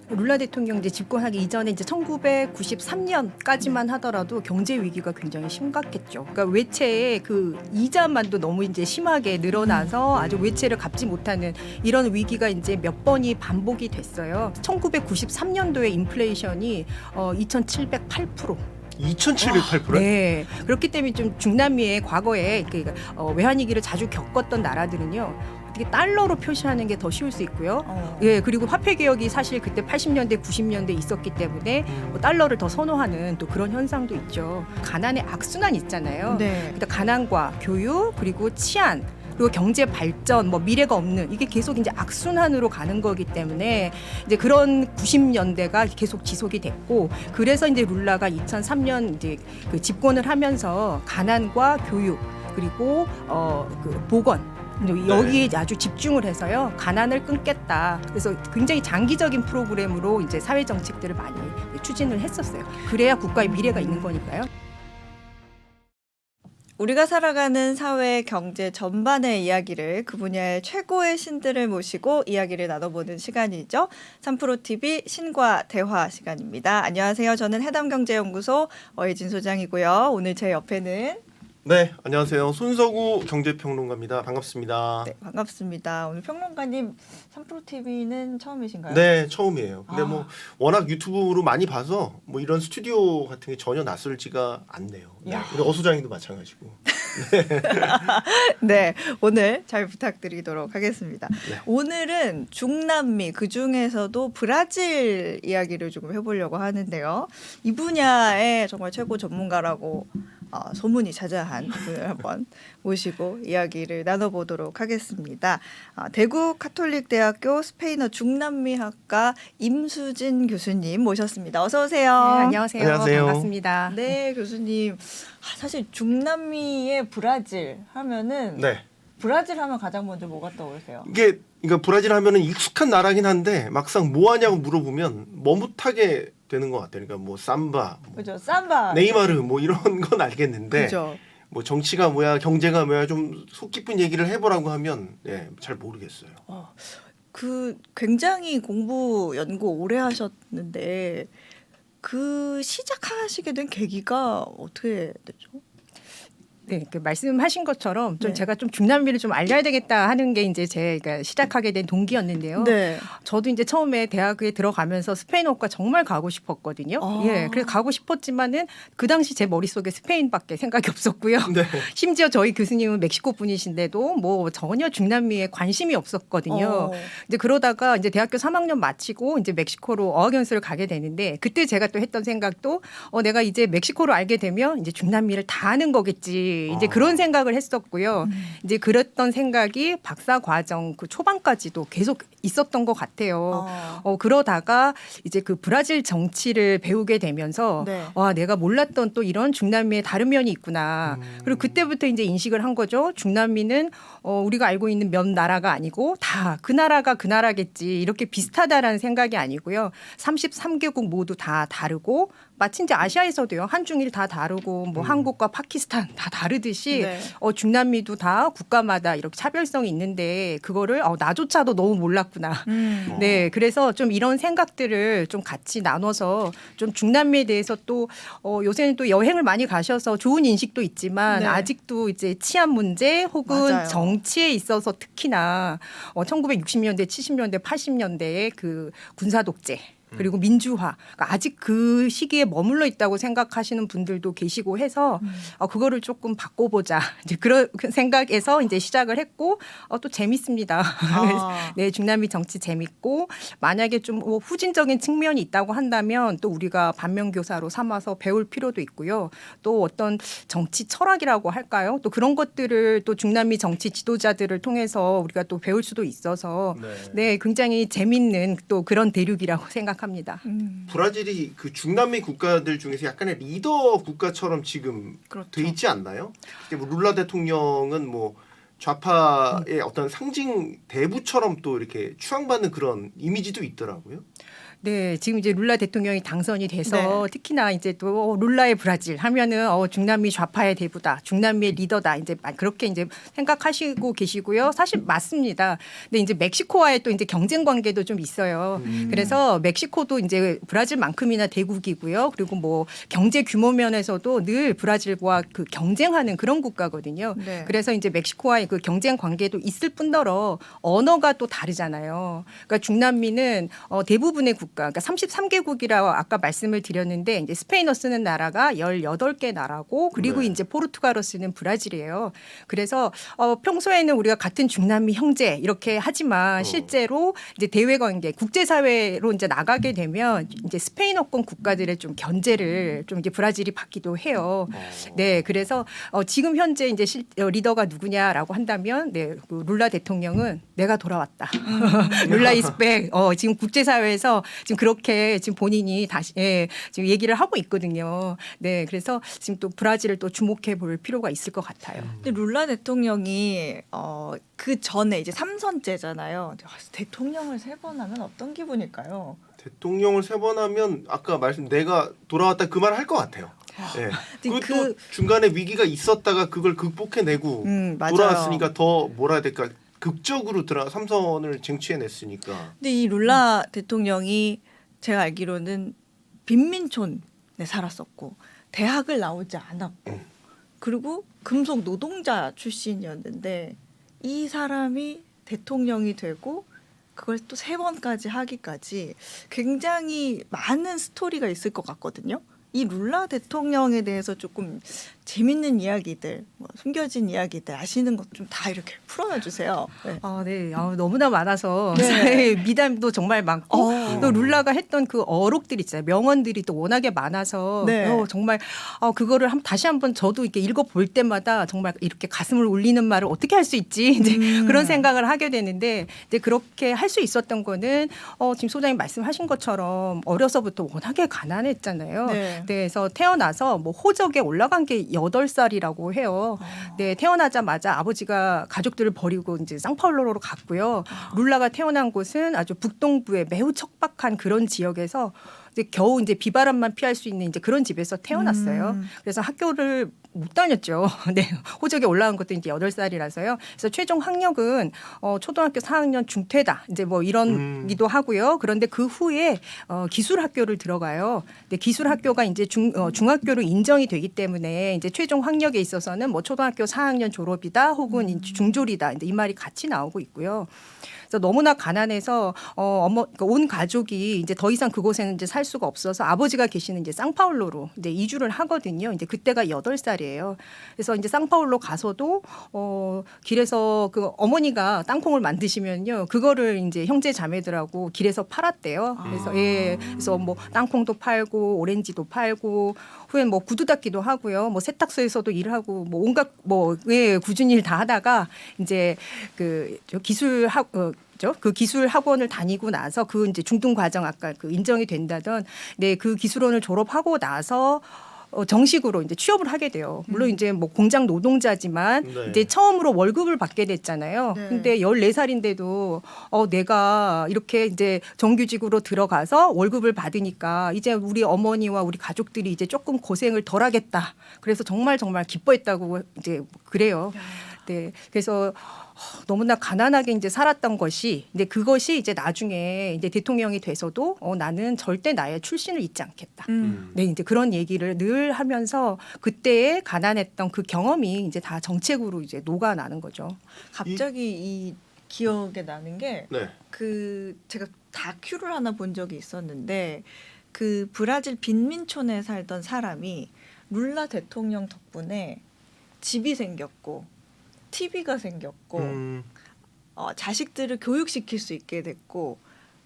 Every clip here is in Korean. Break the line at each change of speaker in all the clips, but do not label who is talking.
룰라 대통령 이제 집권하기 이전에 이제 1993년까지만 하더라도 경제 위기가 굉장히 심각했죠. 그러니까 외채의 그 이자만도 너무 이제 심하게 늘어나서 아주 외채를 갚지 못하는 이런 위기가 이제 몇 번이 반복이 됐어요. 1993년도에 인플레이션이 2,708%.
2,708%?
네. 그렇기 때문에 좀 중남미의 과거에 외환위기를 자주 겪었던 나라들은요. 어떻게 달러로 표시하는 게 더 쉬울 수 있고요. 예, 그리고 화폐 개혁이 사실 그때 80년대, 90년대 있었기 때문에 뭐 달러를 더 선호하는 또 그런 현상도 있죠. 가난의 악순환 있잖아요.
네.
그러니까 가난과 교육 그리고 치안 그리고 경제 발전, 뭐 미래가 없는 이게 계속 이제 악순환으로 가는 거기 때문에 이제 그런 90년대가 계속 지속이 됐고 그래서 이제 룰라가 2003년 이제 그 집권을 하면서 가난과 교육 그리고 그 보건 여기에 아주 집중을 해서요 가난을 끊겠다. 그래서 굉장히 장기적인 프로그램으로 이제 사회 정책들을 많이 추진을 했었어요. 그래야 국가의 미래가 있는 거니까요.
우리가 살아가는 사회, 경제 전반의 이야기를 그 분야의 최고의 신들을 모시고 이야기를 나눠보는 시간이죠. 3프로TV 신과 대화 시간입니다. 안녕하세요. 저는 해담경제연구소 어혜진 소장이고요. 오늘 제 옆에는
네, 안녕하세요. 손석우 경제평론가입니다. 반갑습니다.
네, 반갑습니다. 오늘 평론가님 3프로TV는 처음이신가요?
네, 처음이에요. 근데 뭐 워낙 유튜브로 많이 봐서 뭐 이런 스튜디오 같은 게 전혀 낯설지가 않네요. 네.
야.
우리 어소장님도 마찬가지고.
네, 오늘 잘 부탁드리도록 하겠습니다.
네.
오늘은 중남미 그중에서도 브라질 이야기를 조금 해보려고 하는데요. 이 분야의 정말 최고 전문가라고 소문이 자자한 분을 한번 모시고 이야기를 나눠보도록 하겠습니다. 대구 카톨릭대학교 스페인어 중남미학과 임수진 교수님 모셨습니다. 어서 오세요.
네, 안녕하세요.
안녕하세요.
반갑습니다.
네, 교수님. 사실 중남미의 브라질 하면은
네.
브라질 하면 가장 먼저 뭐가 떠오르세요?
이게 그러니까 브라질 하면은 익숙한 나라긴 한데 막상 뭐 하냐고 물어보면 머뭇하게 되는 것 같아요. 그러니까 뭐 삼바, 뭐
그죠? 삼바.
네이마르 뭐 이런 건 알겠는데
그죠.
뭐 정치가 뭐야, 경제가 뭐야 좀 속 깊은 얘기를 해보라고 하면 잘 모르겠어요.
그 굉장히 공부 연구 오래 하셨는데 그 시작하시게 된 계기가 어떻게 됐죠?
네, 그 말씀하신 것처럼 좀
네.
제가 좀 중남미를 좀 알려야 되겠다 하는 게 이제 제가 시작하게 된 동기였는데요.
네.
저도 이제 처음에 대학에 들어가면서 스페인어과 정말 가고 싶었거든요. 예, 그래서 가고 싶었지만은 그 당시 제 머릿속에 스페인밖에 생각이 없었고요.
네.
심지어 저희 교수님은 멕시코 분이신데도 뭐 전혀 중남미에 관심이 없었거든요. 이제 그러다가 이제 대학교 3학년 마치고 이제 멕시코로 어학연수를 가게 되는데 그때 제가 또 했던 생각도 내가 이제 멕시코로 알게 되면 이제 중남미를 다 아는 거겠지. 이제 그런 생각을 했었고요. 이제 그랬던 생각이 박사 과정 그 초반까지도 계속 있었던 것 같아요. 그러다가 이제 그 브라질 정치를 배우게 되면서
네.
와, 내가 몰랐던 또 이런 중남미의 다른 면이 있구나. 그리고 그때부터 이제 인식을 한 거죠. 중남미는 우리가 알고 있는 몇 나라가 아니고 다 그 나라가 그 나라겠지. 이렇게 비슷하다라는 생각이 아니고요. 33개국 모두 다 다르고 마치 이제 아시아에서도요. 한중일 다 다르고 뭐 한국과 파키스탄 다 다르듯이
네.
중남미도 다 국가마다 이렇게 차별성이 있는데 그거를 나조차도 너무 몰랐구나. 네, 그래서 좀 이런 생각들을 좀 같이 나눠서 좀 중남미에 대해서 또 요새는 또 여행을 많이 가셔서 좋은 인식도 있지만
네.
아직도 이제 치안 문제 혹은
맞아요.
정치에 있어서 특히나 1960년대, 70년대, 80년대의 그 군사 독재 그리고 민주화 그러니까 아직 그 시기에 머물러 있다고 생각하시는 분들도 계시고 해서 그거를 조금 바꿔보자 이제 그런 생각에서 이제 시작을 했고 또 재밌습니다. 네, 중남미 정치 재밌고 만약에 좀 후진적인 측면이 있다고 한다면 또 우리가 반면교사로 삼아서 배울 필요도 있고요. 또 어떤 정치 철학이라고 할까요? 또 그런 것들을 또 중남미 정치 지도자들을 통해서 우리가 또 배울 수도 있어서 네, 굉장히 재밌는 또 그런 대륙이라고 생각합니다.
브라질이 그 중남미 국가들 중에서 약간의 리더 국가처럼 지금
그렇죠.
돼 있지 않나요? 이제 뭐 룰라 대통령은 뭐 좌파의 어떤 상징 대부처럼 또 이렇게 추앙받는 그런 이미지도 있더라고요.
네, 지금 이제 룰라 대통령이 당선이 돼서
네.
특히나 이제 또 룰라의 브라질 하면은 중남미 좌파의 대부다, 중남미의 리더다 이제 그렇게 이제 생각하시고 계시고요. 사실 맞습니다. 근데 이제 멕시코와의 또 이제 경쟁 관계도 좀 있어요. 그래서 멕시코도 이제 브라질만큼이나 대국이고요. 그리고 뭐 경제 규모 면에서도 늘 브라질과 그 경쟁하는 그런 국가거든요.
네.
그래서 이제 멕시코와의 그 경쟁 관계도 있을 뿐더러 언어가 또 다르잖아요. 그러니까 중남미는 대부분의 국가, 그러니까 33개국이라고 아까 말씀을 드렸는데 이제 스페인어 쓰는 나라가 18개 나라고 그리고
네.
이제 포르투갈어 쓰는 브라질이에요. 그래서 평소에는 우리가 같은 중남미 형제 이렇게 하지만 실제로 이제 대외 관계, 국제사회로 이제 나가게 되면 이제 스페인어권 국가들의 좀 견제를 좀 이제 브라질이 받기도 해요. 네, 그래서 지금 현재 이제 리더가 누구냐라고 한다면, 네, 그 룰라 대통령은 내가 돌아왔다. 룰라 이스백. 지금 국제사회에서 지금 그렇게 지금 본인이 다시 지금 얘기를 하고 있거든요. 네, 그래서 지금 또 브라질을 또 주목해 볼 필요가 있을 것 같아요.
근데 룰라 대통령이 그 전에 이제 3선째잖아요. 대통령을 3번 하면 어떤 기분일까요?
대통령을 3번 하면 아까 말씀 내가 돌아왔다 그 말 할 것 같아요. 예. 그것도 중간에 위기가 있었다가 그걸 극복해내고
맞아요.
돌아왔으니까 더 뭐라 해야 될까 극적으로 3선을 쟁취해냈으니까.
근데 이 룰라 대통령이 제가 알기로는 빈민촌에 살았었고 대학을 나오지 않았고 그리고 금속 노동자 출신이었는데 이 사람이 대통령이 되고 그걸 또 3번까지 하기까지 굉장히 많은 스토리가 있을 것 같거든요. 이 룰라 대통령에 대해서 조금 재밌는 이야기들, 뭐 숨겨진 이야기들 아시는 것 좀 다 이렇게 풀어놔 주세요. 네.
네. 너무나 많아서
네.
미담도 정말 많고 또 룰라가 했던 그 어록들 있잖아요. 명언들이 또 워낙에 많아서
네.
정말 그거를 다시 한번 저도 이렇게 읽어볼 때마다 정말 이렇게 가슴을 울리는 말을 어떻게 할 수 있지 이제 그런 생각을 하게 되는데 이제 그렇게 할 수 있었던 거는 지금 소장님 말씀하신 것처럼 어려서부터 워낙에 가난했잖아요.
네.
네, 그래서 태어나서 뭐 호적에 올라간 게 8살이라고 해요. 네, 태어나자마자 아버지가 가족들을 버리고 이제 상파울로로 갔고요. 룰라가 태어난 곳은 아주 북동부의 매우 척박한 그런 지역에서 이제 겨우 이제 비바람만 피할 수 있는 이제 그런 집에서 태어났어요. 그래서 학교를 못 다녔죠. 네. 호적에 올라간 것도 이제 8살이라서요. 그래서 최종 학력은 초등학교 4학년 중퇴다. 이제 뭐 이런기도 하고요. 그런데 그 후에 기술 학교를 들어가요. 근데 기술 학교가 이제 중학교로 인정이 되기 때문에 이제 최종 학력에 있어서는 뭐 초등학교 4학년 졸업이다 혹은 중졸이다. 이제 이 말이 같이 나오고 있고요. 그래서 너무나 가난해서 그러니까 온 가족이 이제 더 이상 그곳에는 이제 살 수가 없어서 아버지가 계시는 이제 상파울로로 이제 이주를 하거든요. 이제 그때가 8살이에요. 그래서 이제 상파울로 가서도 길에서 그 어머니가 땅콩을 만드시면요, 그거를 이제 형제 자매들하고 길에서 팔았대요. 그래서 그래서 뭐 땅콩도 팔고 오렌지도 팔고 후엔 뭐 구두 닦기도 하고요. 뭐 세탁소에서도 일하고 뭐 온갖 굳은 일 다 하다가 이제 그 그 기술 학원을 다니고 나서 그 이제 중등 과정 아까 그 인정이 된다던 그 기술원을 졸업하고 나서 정식으로 이제 취업을 하게 돼요. 물론 이제 뭐 공장 노동자지만
네.
이제 처음으로 월급을 받게 됐잖아요.
네.
근데 14살인데도 내가 이렇게 이제 정규직으로 들어가서 월급을 받으니까 이제 우리 어머니와 우리 가족들이 이제 조금 고생을 덜 하겠다. 그래서 정말 기뻐했다고 이제 그래요. 네. 그래서 너무나 가난하게 이제 살았던 것이 이제 그것이 이제 나중에 이제 대통령이 돼서도 나는 절대 나의 출신을 잊지 않겠다. 네, 이제 그런 얘기를 늘 하면서 그때의 가난했던 그 경험이 이제 다 정책으로 이제 녹아나는 거죠.
갑자기 이 기억에 나는 게
네.
그 제가 다큐를 하나 본 적이 있었는데 그 브라질 빈민촌에 살던 사람이 룰라 대통령 덕분에 집이 생겼고 TV가 생겼고 자식들을 교육시킬 수 있게 됐고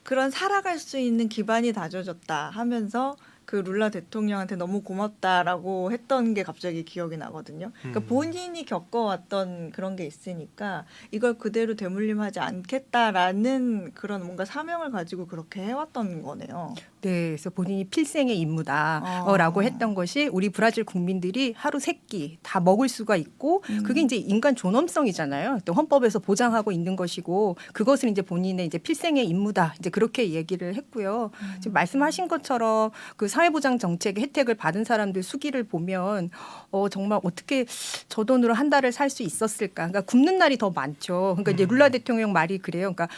그런 살아갈 수 있는 기반이 다져졌다 하면서 그 룰라 대통령한테 너무 고맙다라고 했던 게 갑자기 기억이 나거든요. 그러니까 본인이 겪어왔던 그런 게 있으니까 이걸 그대로 되물림하지 않겠다라는 그런 뭔가 사명을 가지고 그렇게 해왔던 거네요.
네, 그래서 본인이 필생의 임무다라고 했던 것이 우리 브라질 국민들이 하루 3끼 다 먹을 수가 있고 그게 이제 인간 존엄성이잖아요. 또 헌법에서 보장하고 있는 것이고 그것을 이제 본인의 이제 필생의 임무다 이제 그렇게 얘기를 했고요. 지금 말씀하신 것처럼 그 사회보장 정책의 혜택을 받은 사람들 수기를 보면 정말 어떻게 저 돈으로 한 달을 살 수 있었을까? 그러니까 굶는 날이 더 많죠. 그러니까 이제 룰라 대통령 말이 그래요. 그러니까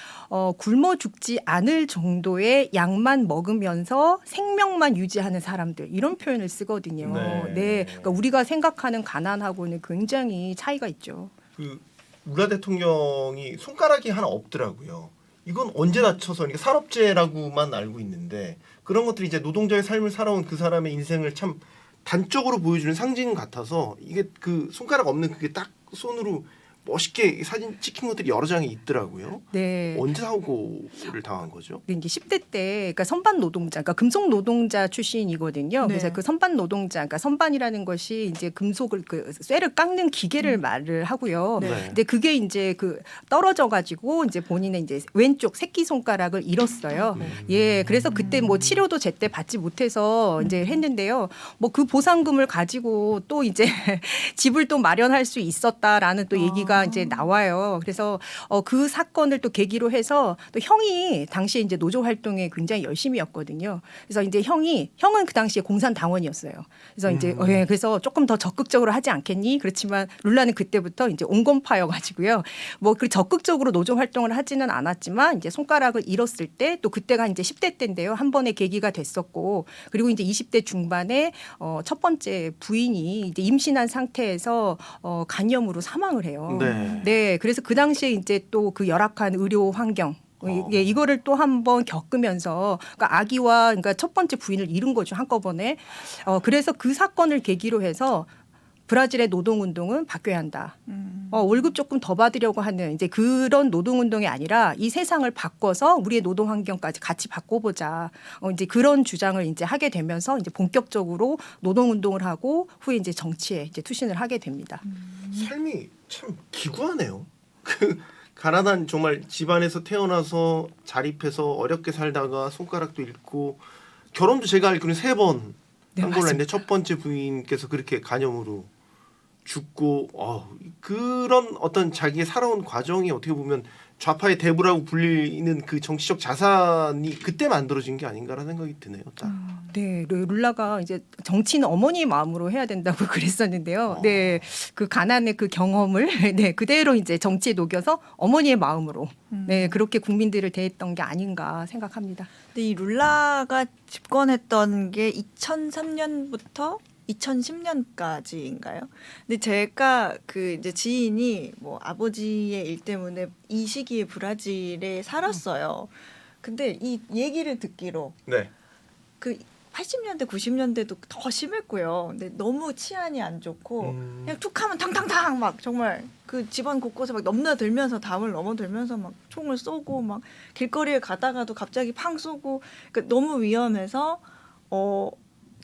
굶어 죽지 않을 정도의 양만 먹으면서 생명만 유지하는 사람들 이런 표현을 쓰거든요. 네, 그러니까 우리가 생각하는 가난하고는 굉장히 차이가 있죠.
그 룰라 대통령이 손가락이 하나 없더라고요. 이건 언제 다쳐서 그러니까 산업재해라고만 알고 있는데 그런 것들이 이제 노동자의 삶을 살아온 그 사람의 인생을 참 단적으로 보여주는 상징 같아서 이게 그 손가락 없는 그게 딱 손으로 멋있게 사진 찍힌 것들이 여러 장이 있더라고요.
네.
언제 사고를 당한 거죠?
네, 이제 10대 때 그러니까 선반 노동자, 그러니까 금속 노동자 출신이거든요.
네.
그래서 그 선반 노동자, 그러니까 선반이라는 것이 이제 금속을 그 쇠를 깎는 기계를 말을 하고요.
네.
근데 그게 이제 그 떨어져 가지고 이제 본인의 이제 왼쪽 새끼 손가락을 잃었어요. 예, 그래서 그때 뭐 치료도 제때 받지 못해서 이제 했는데요. 뭐 그 보상금을 가지고 또 이제 집을 또 마련할 수 있었다라는 또 얘기가 이제 나와요. 그래서 그 사건을 또 계기로 해서 또 형이 당시에 이제 노조 활동에 굉장히 열심히였거든요. 그래서 이제 형은 그 당시에 공산당원이었어요. 그래서 이제 그래서 조금 더 적극적으로 하지 않겠니? 그렇지만 룰라는 그때부터 이제 온건파여 가지고요. 뭐 그 적극적으로 노조 활동을 하지는 않았지만 이제 손가락을 잃었을 때 또 그때가 이제 10대 때인데요. 한 번의 계기가 됐었고 그리고 이제 20대 중반에 첫 번째 부인이 이제 임신한 상태에서 간염으로 사망을 해요. 네, 그래서 그 당시에 이제 또 그 열악한 의료 환경 예, 이거를 또 한 번 겪으면서 그러니까 아기와 그러니까 첫 번째 부인을 잃은 거죠 한꺼번에. 그래서 그 사건을 계기로 해서 브라질의 노동운동은 바뀌어야 한다. 월급 조금 더 받으려고 하는 이제 그런 노동운동이 아니라 이 세상을 바꿔서 우리의 노동 환경까지 같이 바꿔보자. 이제 그런 주장을 이제 하게 되면서 이제 본격적으로 노동운동을 하고 후에 이제 정치에 이제 투신을 하게 됩니다.
삶이 참 기구하네요. 그 가난한 정말 집안에서 태어나서 자립해서 어렵게 살다가 손가락도 잃고 결혼도 제가 알기로는 3번
네,
한 걸로
맞습니다.
했는데 첫 번째 부인께서 그렇게 간염으로 죽고 그런 어떤 자기의 살아온 과정이 어떻게 보면 좌파의 대부라고 불리는 그 정치적 자산이 그때 만들어진 게 아닌가라는 생각이 드네요. 딱.
네, 룰라가 이제 정치는 어머니의 마음으로 해야 된다고 그랬었는데요. 네, 그 가난의 그 경험을 네 그대로 이제 정치에 녹여서 어머니의 마음으로 네 그렇게 국민들을 대했던 게 아닌가 생각합니다.
근데 이 룰라가 집권했던 게 2003년부터 2010년까지인가요? 근데 제가 그 이제 지인이 뭐 아버지의 일 때문에 이 시기에 브라질에 살았어요. 근데 이 얘기를 듣기로
네.
그 80년대 90년대도 더 심했고요. 근데 너무 치안이 안 좋고 그냥 툭하면 탕탕탕 막 정말 그 집안 곳곳에 막 넘나들면서 담을 넘어들면서 막 총을 쏘고 막 길거리에 가다가도 갑자기 팡 쏘고 그러니까 너무 위험해서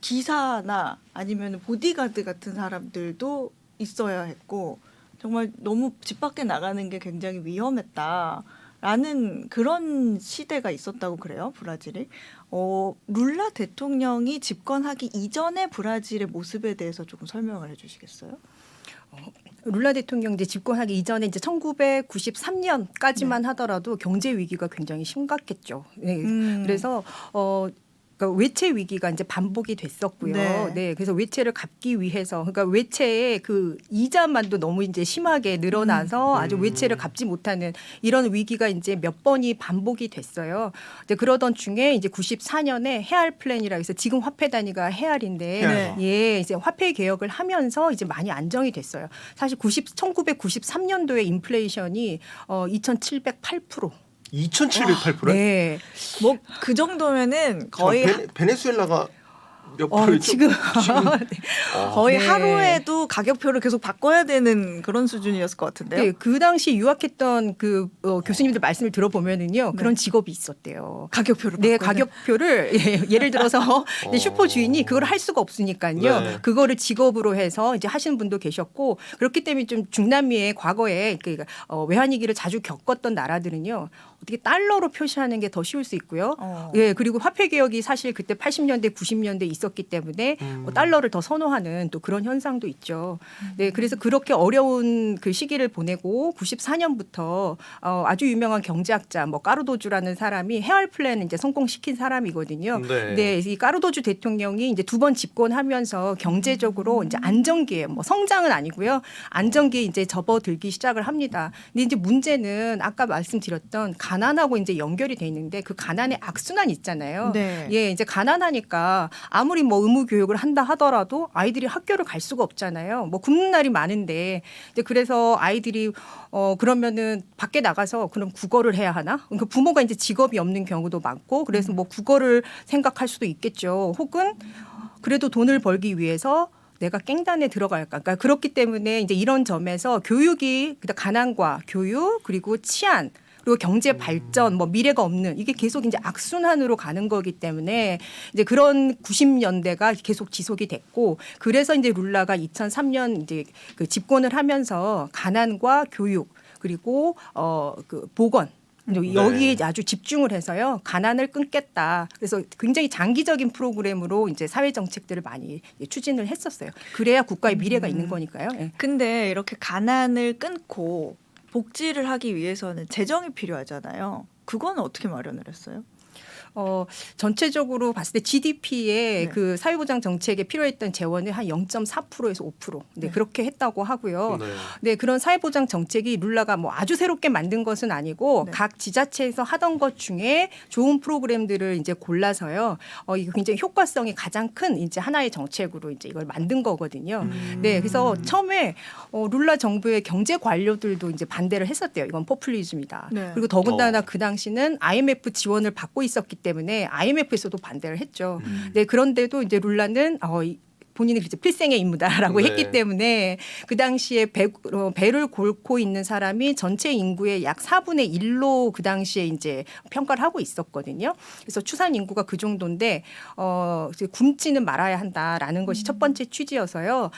기사나 아니면 보디가드 같은 사람들도 있어야 했고 정말 너무 집 밖에 나가는 게 굉장히 위험했다라는 그런 시대가 있었다고 그래요, 브라질이. 룰라 대통령이 집권하기 이전의 브라질의 모습에 대해서 조금 설명을 해주시겠어요?
룰라 대통령 이제 집권하기 이전에 이제 1993년까지만 하더라도 경제 위기가 굉장히 심각했죠. 네. 그래서 그러니까 외채 위기가 이제 반복이 됐었고요.
네.
네, 그래서 외채를 갚기 위해서, 그러니까 외채의 그 이자만도 너무 이제 심하게 늘어나서 아주 외채를 갚지 못하는 이런 위기가 이제 몇 번이 반복이 됐어요. 이제 그러던 중에 이제 94년에 헤알 플랜이라고 해서 지금 화폐 단위가 헤알인데,
네.
예, 이제 화폐 개혁을 하면서 이제 많이 안정이 됐어요. 사실 1993년도에 인플레이션이 2,708%.
2,708%?
네.
뭐 그 정도면은 거의
베네수엘라가 몇 프로였죠?
지금
거의
네.
하루에도 가격표를 계속 바꿔야 되는 그런 수준이었을 것 같은데요.
네, 그 당시 유학했던 그 교수님들 말씀을 들어보면은요
네.
그런 직업이 있었대요.
가격표를
네,
바꿔야
가격표를 예를 들어서 이제 슈퍼 주인이 그걸 할 수가 없으니까요.
네.
그거를 직업으로 해서 이제 하시는 분도 계셨고 그렇기 때문에 좀 중남미의 과거에 그 외환위기를 자주 겪었던 나라들은요 어떻게 달러로 표시하는 게 더 쉬울 수 있고요. 예, 그리고 화폐 개혁이 사실 그때 80년대, 90년대 있었기 때문에 달러를 더 선호하는 또 그런 현상도 있죠. 네, 그래서 그렇게 어려운 그 시기를 보내고 94년부터 아주 유명한 경제학자 뭐 까르도주라는 사람이 헤알 플랜을 이제 성공시킨 사람이거든요.
네.
네, 이 까르도주 대통령이 이제 두 번 집권하면서 경제적으로 이제 안정기에 뭐 성장은 아니고요. 안정기에 이제 접어들기 시작을 합니다. 근데 이제 문제는 아까 말씀드렸던 가난하고 이제 연결이 돼 있는데 그 가난의 악순환 있잖아요.
네.
예, 이제 가난하니까 아무리 뭐 의무 교육을 한다 하더라도 아이들이 학교를 갈 수가 없잖아요. 뭐 굶는 날이 많은데 이제 그래서 아이들이 그러면은 밖에 나가서 그럼 국어를 해야 하나? 그러니까 부모가 이제 직업이 없는 경우도 많고 그래서 뭐 국어를 생각할 수도 있겠죠. 혹은 그래도 돈을 벌기 위해서 내가 깽단에 들어갈까? 그러니까 그렇기 때문에 이제 이런 점에서 교육이 그러니까 가난과 교육 그리고 치안 그리고 경제 발전, 뭐 미래가 없는 이게 계속 이제 악순환으로 가는 거기 때문에 이제 그런 90년대가 계속 지속이 됐고 그래서 이제 룰라가 2003년 이제 그 집권을 하면서 가난과 교육 그리고 그 보건 여기에 아주 집중을 해서요 가난을 끊겠다. 그래서 굉장히 장기적인 프로그램으로 이제 사회 정책들을 많이 추진을 했었어요. 그래야 국가의 미래가 있는 거니까요. 예.
근데 이렇게 가난을 끊고 복지를 하기 위해서는 재정이 필요하잖아요. 그건 어떻게 마련을 했어요?
전체적으로 봤을 때 GDP의
네.
그 사회보장 정책에 필요했던 재원이 한 0.4%에서 5%. 네,
네.
그렇게 했다고 하고요.
네.
네, 그런 사회보장 정책이 룰라가 뭐 아주 새롭게 만든 것은 아니고
네.
각 지자체에서 하던 것 중에 좋은 프로그램들을 이제 골라서요. 이거 굉장히 효과성이 가장 큰 이제 하나의 정책으로 이제 이걸 만든 거거든요. 네, 그래서 처음에 룰라 정부의 경제 관료들도 이제 반대를 했었대요. 이건 포퓰리즘이다.
네.
그리고 더군다나 그 당시는 IMF 지원을 받고 있었기 때문에 IMF에서도 반대를 했죠. 네, 그런데도 이제 룰라는 본인이 이제 필생의 임무다라고
네.
했기 때문에 그 당시에 배를 골고 있는 사람이 전체 인구의 약 4분의 1로 그 당시에 이제 평가를 하고 있었거든요. 그래서 추산 인구가 그 정도인데 굶지는 말아야 한다라는 것이 첫 번째 취지여서요.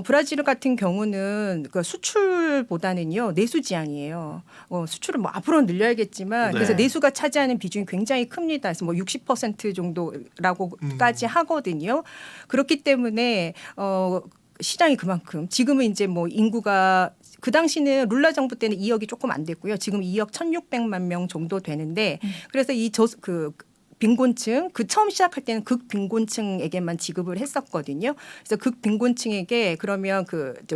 브라질 같은 경우는 그 수출보다는요 내수 지향이에요. 수출을 뭐 앞으로는 늘려야겠지만
네.
그래서 내수가 차지하는 비중이 굉장히 큽니다. 그래서 뭐 60% 정도라고까지 하거든요. 그렇기 때문에 시장이 그만큼 지금은 이제 뭐 인구가 그 당시는 룰라 정부 때는 2억이 조금 안 됐고요. 지금 2억 1,600만 명 정도 되는데 그래서 빈곤층 그 처음 시작할 때는 극빈곤층에게만 지급을 했었거든요. 그래서 극빈곤층에게 그러면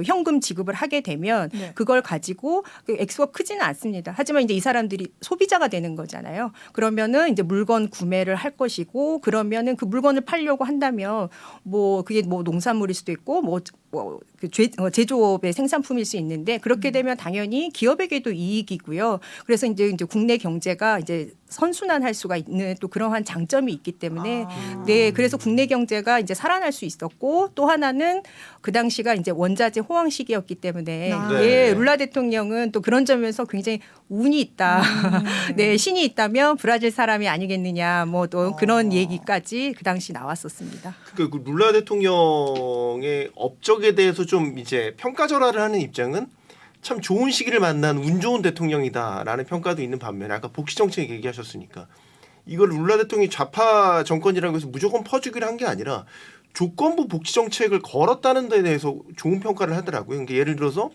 현금 지급을 하게 되면
네.
그걸 가지고 그 액수가 크지는 않습니다. 하지만 이제 이 사람들이 소비자가 되는 거잖아요. 그러면은 이제 물건 구매를 할 것이고 그러면은 그 물건을 팔려고 한다면 뭐 그게 뭐 농산물일 수도 있고 제조업의 생산품일 수 있는데 그렇게 되면 당연히 기업에게도 이익이고요. 그래서 이제 국내 경제가 이제 선순환할 수가 있는 또 그러한 장점이 있기 때문에 네, 그래서 국내 경제가 이제 살아날 수 있었고 또 하나는 그 당시가 이제 원자재 호황 시기였기 때문에
네.
룰라 대통령은 또 그런 점에서 굉장히 운이 있다. 네, 신이 있다면 브라질 사람이 아니겠느냐 뭐 또 그런 얘기까지 그 당시 나왔었습니다.
그 룰라 대통령의 업적에 대해서 좀 이제 평가절하를 하는 입장은 참 좋은 시기를 만난 운 좋은 대통령이다라는 평가도 있는 반면에 아까 복지 정책 얘기하셨으니까 이걸 룰라 대통령이 좌파 정권이라고 해서 무조건 퍼주기를 한 게 아니라 조건부 복지 정책을 걸었다는 데 대해서 좋은 평가를 하더라고요. 그러니까 예를 들어서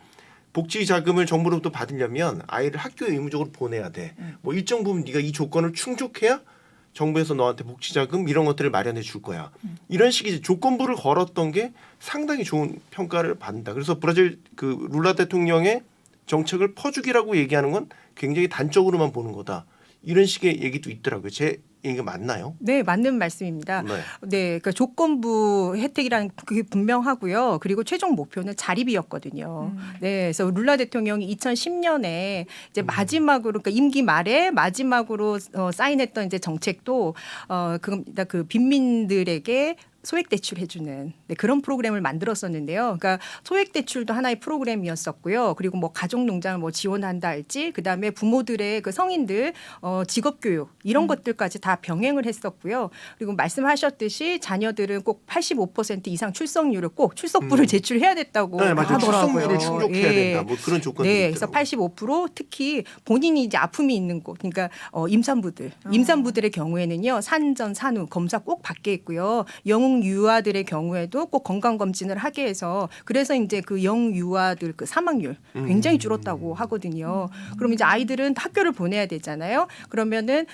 복지 자금을 정부로부터 받으려면 아이를 학교에 의무적으로 보내야 돼. 뭐 일정 부분 네가 이 조건을 충족해야 정부에서 너한테 복지 자금 이런 것들을 마련해 줄 거야. 이런 식의 조건부를 걸었던 게 상당히 좋은 평가를 받는다. 그래서 브라질 그 룰라 대통령의 정책을 퍼주기라고 얘기하는 건 굉장히 단적으로만 보는 거다. 이런 식의 얘기도 있더라고요. 제 얘기가 맞나요?
네, 맞는 말씀입니다.
네.
네, 그러니까 조건부 혜택이라는 그게 분명하고요. 그리고 최종 목표는 자립이었거든요. 네, 그래서 룰라 대통령이 2010년에 이제 마지막으로 그러니까 임기 말에 마지막으로 사인했던 이제 정책도 그 빈민들에게 소액 대출 해주는 그런 프로그램을 만들었었는데요. 그러니까 소액 대출도 하나의 프로그램이었었고요. 그리고 뭐 가족 농장을 뭐 지원한다 할지, 그다음에 부모들의 그 성인들 직업 교육 이런 것들까지 다 병행을 했었고요. 그리고 말씀하셨듯이 자녀들은 꼭 85% 이상 출석률을 꼭 출석부를 제출해야 됐다고
네, 맞아요.
하더라고요.
출석률을 충족해야
예.
된다. 뭐 그런 조건들이
네, 그래서
있더라고요.
85% 특히 본인이 이제 아픔이 있는 곳, 그러니까 임산부들의 경우에는요 산전 산후 검사 꼭 받게 있고요. 영유아들의 경우에도 꼭 건강 검진을 하게 해서 그래서 이제 그 영유아들 그 사망률 굉장히 줄었다고 하거든요. 그럼 이제 아이들은 학교를 보내야 되잖아요. 그러면은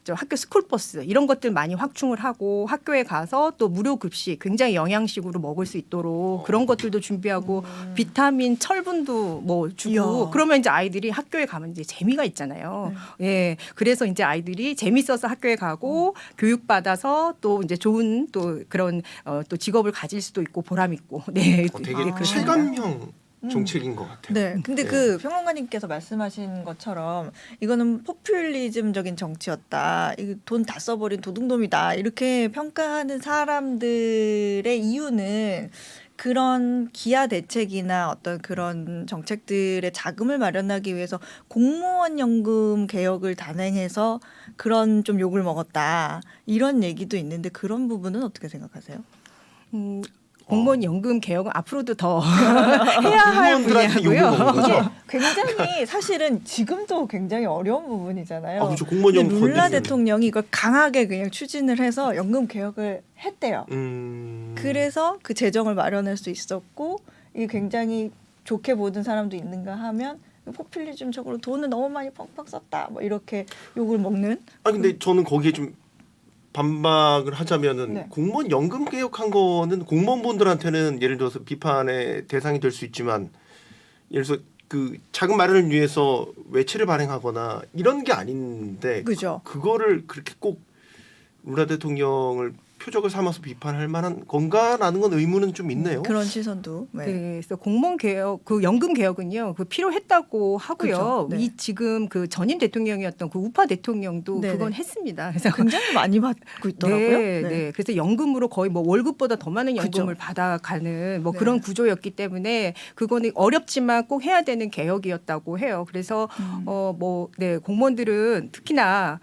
저 학교 스쿨버스 이런 것들 많이 확충을 하고 학교에 가서 또 무료 급식 굉장히 영양식으로 먹을 수 있도록 그런 것들도 준비하고 비타민 철분도 뭐 주고
이야.
그러면 이제 아이들이 학교에 가면 이제 재미가 있잖아요. 예. 그래서 이제 아이들이 재밌어서 학교에 가고 교육 받아서 또 이제 좋은 또 그런 또 직업을 가질 수도 있고 보람 있고. 네.
되게
그렇습니다.
체감형 정책인 것 같아요.
네. 근데
네.
그 평론가님께서 말씀하신 것처럼 이거는 포퓰리즘적인 정치였다. 돈 다 써버린 도둑놈이다. 이렇게 평가하는 사람들의 이유는 그런 기아 대책이나 어떤 그런 정책들의 자금을 마련하기 위해서 공무원 연금 개혁을 단행해서 그런 좀 욕을 먹었다. 이런 얘기도 있는데 그런 부분은 어떻게 생각하세요?
공무원 연금 개혁은 앞으로도 더 해야 할
공무원들한테 욕을 먹는
분야고요.
거죠.
굉장히 사실은 지금도 굉장히 어려운 부분이잖아요.
아, 그렇죠. 공무원
근데
연금
룰라
건드리면.
대통령이 이걸 강하게 그냥 추진을 해서 연금 개혁을 했대요. 그래서 그 재정을 마련할 수 있었고 이게 굉장히 좋게 보는 사람도 있는가 하면 포퓰리즘적으로 돈을 너무 많이 펑펑 썼다. 뭐 이렇게 욕을 먹는.
아 근데 저는 거기에 좀 반박을 하자면은
네.
공무원 연금 개혁한 거는 공무원분들한테는 예를 들어서 비판의 대상이 될 수 있지만 예를 들어서 그 자금 마련을 위해서 외채를 발행하거나 이런 게 아닌데
그죠.
그거를 그렇게 꼭 룰라 대통령을 표적을 삼아서 비판할 만한 건가라는 건 의문은 좀 있네요.
그런 시선도. 네.
네, 그래서 공무원 개혁, 그 연금 개혁은요, 그 필요했다고 하고요.
그렇죠. 네.
이 지금 그 전임 대통령이었던 그 우파 대통령도
네네.
그건 했습니다. 그래서
굉장히 많이 받고 있더라고요.
네. 그래서 연금으로 거의 뭐 월급보다 더 많은 연금을
그죠.
받아가는 뭐
네.
그런 구조였기 때문에 그거는 어렵지만 꼭 해야 되는 개혁이었다고 해요. 그래서 공무원들은 특히나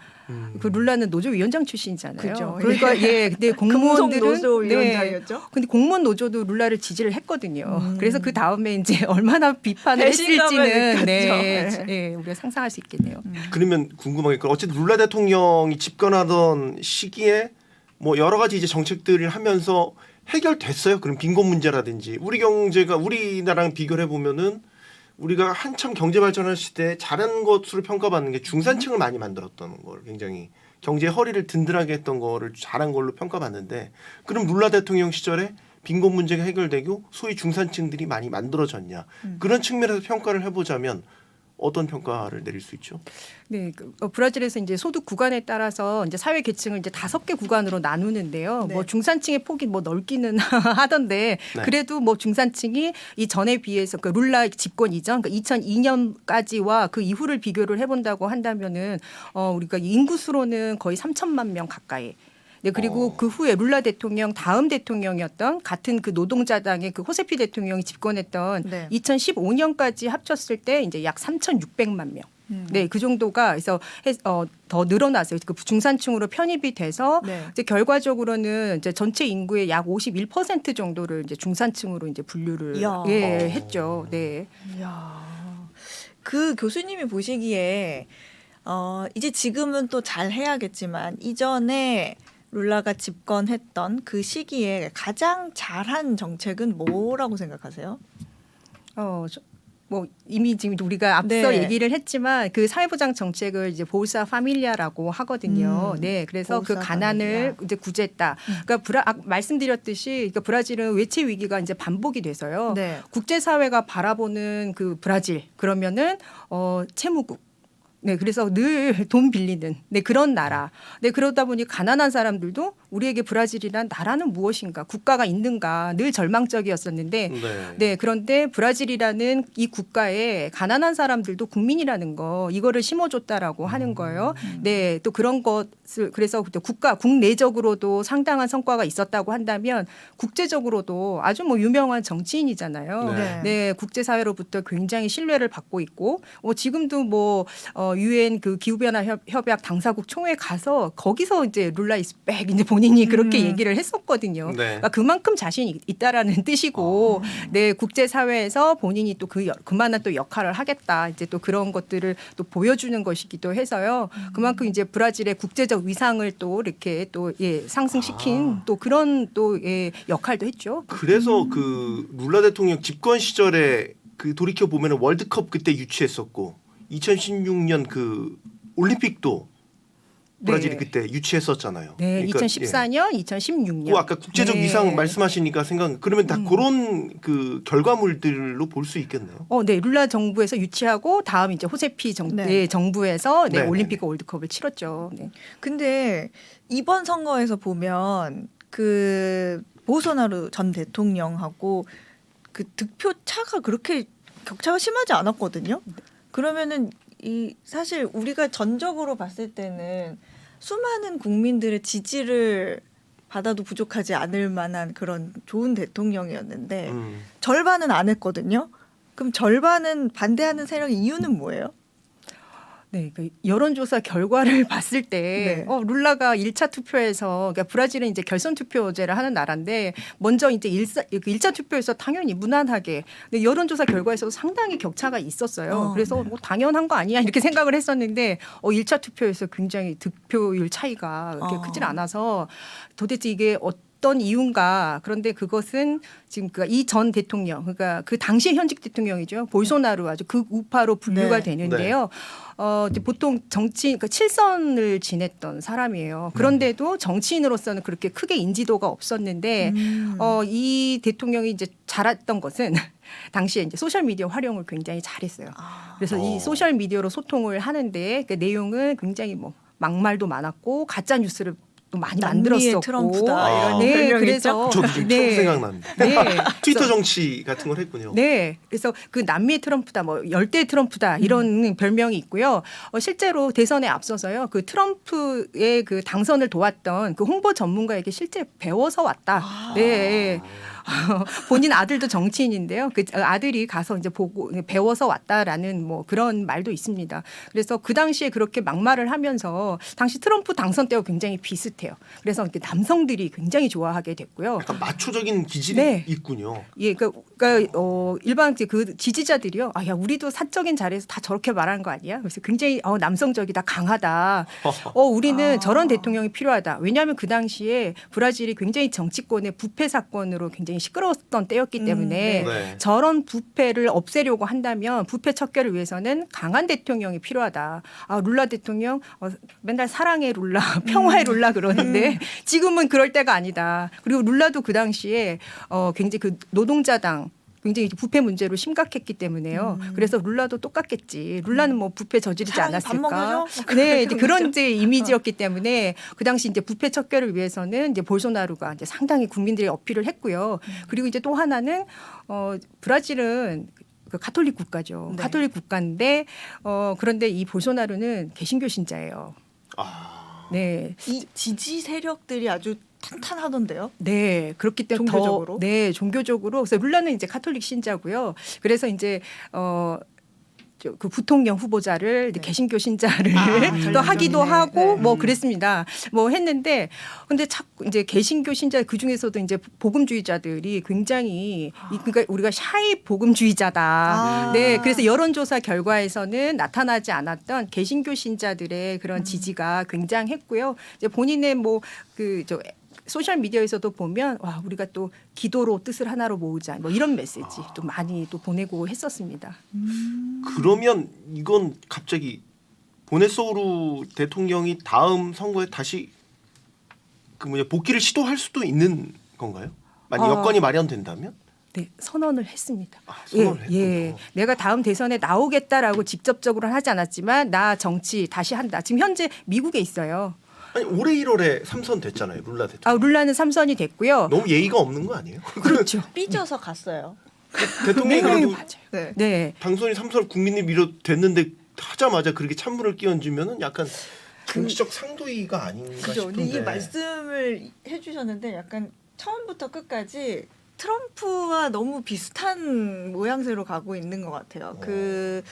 그 룰라는 노조위원장 출신이잖아요.
그죠.
그러니까 근데 공무원들은
금속노조위원장이었죠.
근데 공무원 노조도 룰라를 지지를 했거든요. 그래서 그 다음에 이제 얼마나 비판을
배신감을
했을지는
느꼈죠.
우리가 상상할 수 있겠네요.
그러면 궁금한 게 어쨌든 룰라 대통령이 집권하던 시기에 뭐 여러 가지 이제 정책들을 하면서 해결됐어요. 그럼 빈곤 문제라든지 우리 경제가 우리나라랑 비교를 해보면은 우리가 한참 경제 발전할 시대에 잘한 것으로 평가받는 게 중산층을 많이 만들었던 걸 굉장히 경제의 허리를 든든하게 했던 거를 잘한 걸로 평가받는데 그럼 룰라 대통령 시절에 빈곤 문제가 해결되고 소위 중산층들이 많이 만들어졌냐 그런 측면에서 평가를 해보자면 어떤 평가를 내릴 수 있죠?
네, 브라질에서 이제 소득 구간에 따라서 이제 사회 계층을 이제 5개 구간으로 나누는데요.
네.
뭐 중산층의 폭이 뭐 넓기는 하던데
네.
그래도 뭐 중산층이 이 전에 비해서 그 룰라 집권 이전, 그러니까 2002년까지와 그 이후를 비교를 해본다고 한다면은 우리가 인구수로는 거의 3천만 명 가까이. 네, 그리고 그 후에 룰라 대통령 다음 대통령이었던 같은 그 노동자당의 그 호세피 대통령이 집권했던
네.
2015년까지 합쳤을 때 이제 약 3,600만 명. 네, 그 정도가 그래서 더 늘어났어요. 그 중산층으로 편입이 돼서
네.
이제 결과적으로는 이제 전체 인구의 약 51% 정도를 이제 중산층으로 이제 분류를
이야.
했죠. 네.
이야. 그 교수님이 보시기에 이제 지금은 또 잘 해야겠지만 이전에 룰라가 집권했던 그 시기에 가장 잘한 정책은 뭐라고 생각하세요?
뭐 이미 지금 우리가 앞서
네.
얘기를 했지만 그 사회보장 정책을 이제 볼사 파밀리아라고 하거든요. 네, 그래서 그
볼사
가난을
파밀리아.
이제 구제했다. 그러니까 말씀드렸듯이 그러니까 브라질은 외채 위기가 이제 반복이 돼서요.
네.
국제사회가 바라보는 그 브라질 그러면은 채무국. 네, 그래서 늘 돈 빌리는 그런 나라. 네, 그러다 보니 가난한 사람들도 우리에게 브라질이란 나라는 무엇인가, 국가가 있는가 늘 절망적이었었는데 네, 그런데 브라질이라는 이 국가에 가난한 사람들도 국민이라는 거 이거를 심어줬다라고 하는 거예요. 네, 또 그런 것을 그래서 국내적으로도 상당한 성과가 있었다고 한다면 국제적으로도 아주 뭐 유명한 정치인이잖아요.
네.
네, 국제사회로부터 굉장히 신뢰를 받고 있고 지금도 뭐 유엔 그 기후변화 협약 당사국 총회 가서 거기서 이제 룰라 이스백 이제 본인이 그렇게 얘기를 했었거든요.
네.
그러니까 그만큼 자신이 있다라는 뜻이고, 네 국제사회에서 본인이 또 그만한 또 역할을 하겠다. 이제 또 그런 것들을 또 보여주는 것이기도 해서요. 그만큼 이제 브라질의 국제적 위상을 또 이렇게 또 상승시킨 또 그런 또 역할도 했죠.
그래서 그 룰라 대통령 집권 시절에 그 돌이켜 보면은 월드컵 그때 유치했었고 2016년 그 올림픽도 브라질이
네.
그때 유치했었잖아요.
네,
그러니까,
2014년, 2016년.
그 아까 국제적
네.
위상 말씀하시니까 그러면 다 그런 그 결과물들로 볼 수 있겠네요.
네, 룰라 정부에서 유치하고 다음 이제 호세피
네.
정부에서
네,
올림픽과 월드컵을 치렀죠. 네.
근데 이번 선거에서 보면 그 보소나루 전 대통령하고 그 득표 차가 그렇게 격차가 심하지 않았거든요. 그러면은 이 사실 우리가 전적으로 봤을 때는 수많은 국민들의 지지를 받아도 부족하지 않을 만한 그런 좋은 대통령이었는데 절반은 안 했거든요. 그럼 절반은 반대하는 세력의 이유는 뭐예요?
네, 그 여론조사 결과를 봤을 때
네.
룰라가 1차 투표에서 그러니까 브라질은 이제 결선 투표제를 하는 나라인데 먼저 이제 1차 투표에서 당연히 무난하게 근데 여론조사 결과에서도 상당히 격차가 있었어요. 그래서 뭐 당연한 거 아니야 이렇게 생각을 했었는데 1차 투표에서 굉장히 득표율 차이가 그렇게 크진 않아서 도대체 이게 어떤 이유인가. 그런데 그것은 지금 이 전 대통령, 그러니까 그 당시 현직 대통령이죠. 볼소나루 아주 극우파로 분류가
네.
되는데요. 이제 보통 정치인, 그러니까 칠선을 지냈던 사람이에요. 그런데도 정치인으로서는 그렇게 크게 인지도가 없었는데 이 대통령이 이제 잘했던 것은 당시에 이제 소셜 미디어 활용을 굉장히 잘했어요. 그래서 이 소셜 미디어로 소통을 하는데 그 내용은 굉장히 뭐 막말도 많았고 가짜 뉴스를 또 많이 만들었었고.
트럼프다 이런
네,
별명이
그래서
저도 지금 처음 생각납니다.
네.
트위터 정치 같은 걸 했군요.
네, 그래서 그 남미의 트럼프다, 뭐 열대 트럼프다 이런 별명이 있고요. 실제로 대선에 앞서서요, 그 트럼프의 그 당선을 도왔던 그 홍보 전문가에게 실제 배워서 왔다. 네. 본인 아들도 정치인인데요. 그 아들이 가서 이제 보고 배워서 왔다라는 뭐 그런 말도 있습니다. 그래서 그 당시에 그렇게 막말을 하면서 당시 트럼프 당선 때와 굉장히 비슷해요. 그래서 이렇게 남성들이 굉장히 좋아하게 됐고요.
약간 마초적인 기질이
네.
있군요.
예, 그러니까 일반 그 지지자들이요. 야, 우리도 사적인 자리에서 다 저렇게 말하는 거 아니야? 그래서 굉장히 남성적이다, 강하다. 우리는 저런 대통령이 필요하다. 왜냐하면 그 당시에 브라질이 굉장히 정치권의 부패 사건으로 굉장히 시끄러웠던 때였기 때문에
네.
저런 부패를 없애려고 한다면 부패 척결을 위해서는 강한 대통령이 필요하다. 룰라 대통령 맨날 사랑의 룰라, 평화의 룰라 그러는데 지금은 그럴 때가 아니다. 그리고 룰라도 그 당시에 굉장히 그 노동자당 굉장히 부패 문제로 심각했기 때문에요. 그래서 룰라도 똑같겠지. 룰라는 뭐 부패 저지르지
사랑이 밥
않았을까?
먹여줘?
네, 이제 그런 이제 이미지였기 때문에 그 당시 이제 부패 척결을 위해서는 이제 볼소나루가 이제 상당히 국민들이 어필을 했고요. 그리고 이제 또 하나는 브라질은 그 가톨릭 국가죠.
네.
가톨릭 국가인데 그런데 이 볼소나루는 개신교 신자예요. 네.
이 지지 세력들이 아주 탄탄하던데요.
네, 그렇기 때문에
종교적으로?
종교적으로. 그래서 룰라는 이제 가톨릭 신자고요. 그래서 이제 그 부통령 후보자를 이제 개신교 신자를 또 하기도
전략적이네.
하고
네.
뭐 그랬습니다. 뭐 했는데 근데 자꾸 이제 개신교 신자 그 중에서도 이제 복음주의자들이 굉장히 그러니까 우리가 샤이 복음주의자다. 네, 그래서 여론조사 결과에서는 나타나지 않았던 개신교 신자들의 그런 지지가 굉장했고요. 이제 본인의 뭐 소셜 미디어에서도 보면 와 우리가 또 기도로 뜻을 하나로 모으자 뭐 이런 메시지 또 많이 또 보내고 했었습니다.
그러면 이건 갑자기 보네소우루 대통령이 다음 선거에 다시 복귀를 시도할 수도 있는 건가요? 만약 여건이 마련된다면?
네, 선언을 했습니다.
선언을 했군요.
내가 다음 대선에 나오겠다라고 직접적으로는 하지 않았지만 나 정치 다시 한다. 지금 현재 미국에 있어요.
아니 올해 1월에 3선 됐잖아요. 룰라 대통령.
룰라는 3선이 됐고요.
너무 예의가 없는 거 아니에요?
그렇죠.
삐져서 갔어요.
대통령이
네,
그래도
맞아요.
네.
네.
당선이 3선 국민이 밀어댔는데 하자마자 그렇게 찬물을 끼얹으면은 약간 정치적 상도이가 아닌가
그죠. 근데
싶은데.
이 말씀을 해주셨는데 약간 처음부터 끝까지 트럼프와 너무 비슷한 모양새로 가고 있는 것 같아요. 그